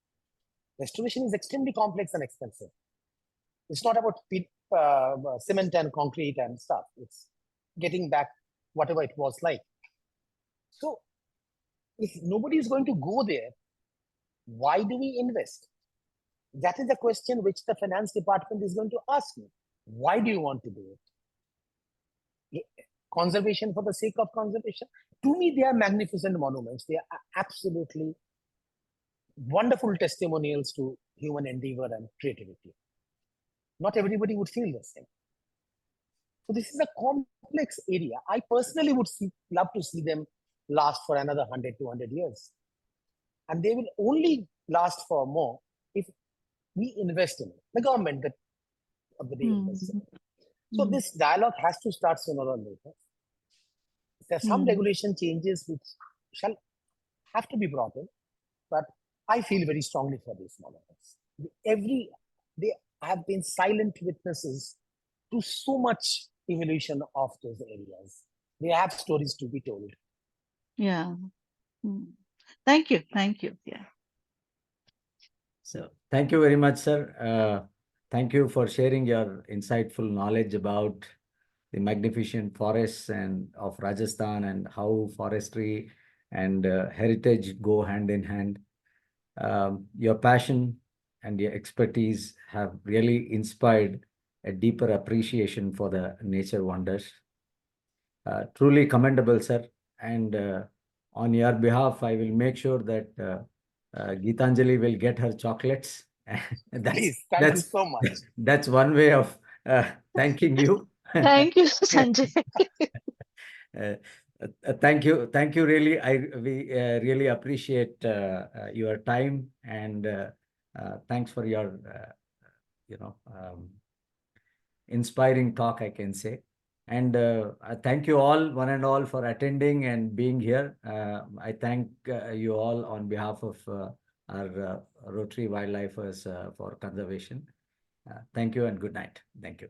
Speaker 2: Restoration is extremely complex and expensive. It's not about cement and concrete and stuff. It's getting back whatever it was like. So if nobody is going to go there, why do we invest? That is the question which the finance department is going to ask me. Why do you want to do it? Conservation for the sake of conservation? To me, they are magnificent monuments. They are absolutely wonderful testimonials to human endeavor and creativity. Not everybody would feel the same. So this is a complex area. I personally would love to see them last for another 100, 200 years. And they will only last for more if we invest in it. The government of the day invests in it. So this dialogue has to start sooner or later. There are some regulation changes which shall have to be brought in, but I feel very strongly for these monuments. They have been silent witnesses to so much evolution of those areas. They have stories to be told.
Speaker 8: Yeah. Thank you. Yeah.
Speaker 1: So thank you very much, sir. Thank you for sharing your insightful knowledge about the magnificent forests and of Rajasthan and how forestry and heritage go hand in hand. Your passion and your expertise have really inspired a deeper appreciation for the nature wonders. Truly commendable, sir. And on your behalf, I will make sure that Geetanjali will get her chocolates.
Speaker 2: Please, thank you so much.
Speaker 1: That's one way of thanking you.
Speaker 8: Thank you, Sanjay.
Speaker 1: Thank you. Really, we really appreciate your time, and thanks for your inspiring talk, I can say. And thank you all, one and all, for attending and being here. I thank you all on behalf of our Rotary Wildlifers for conservation. Thank you and good night. Thank you.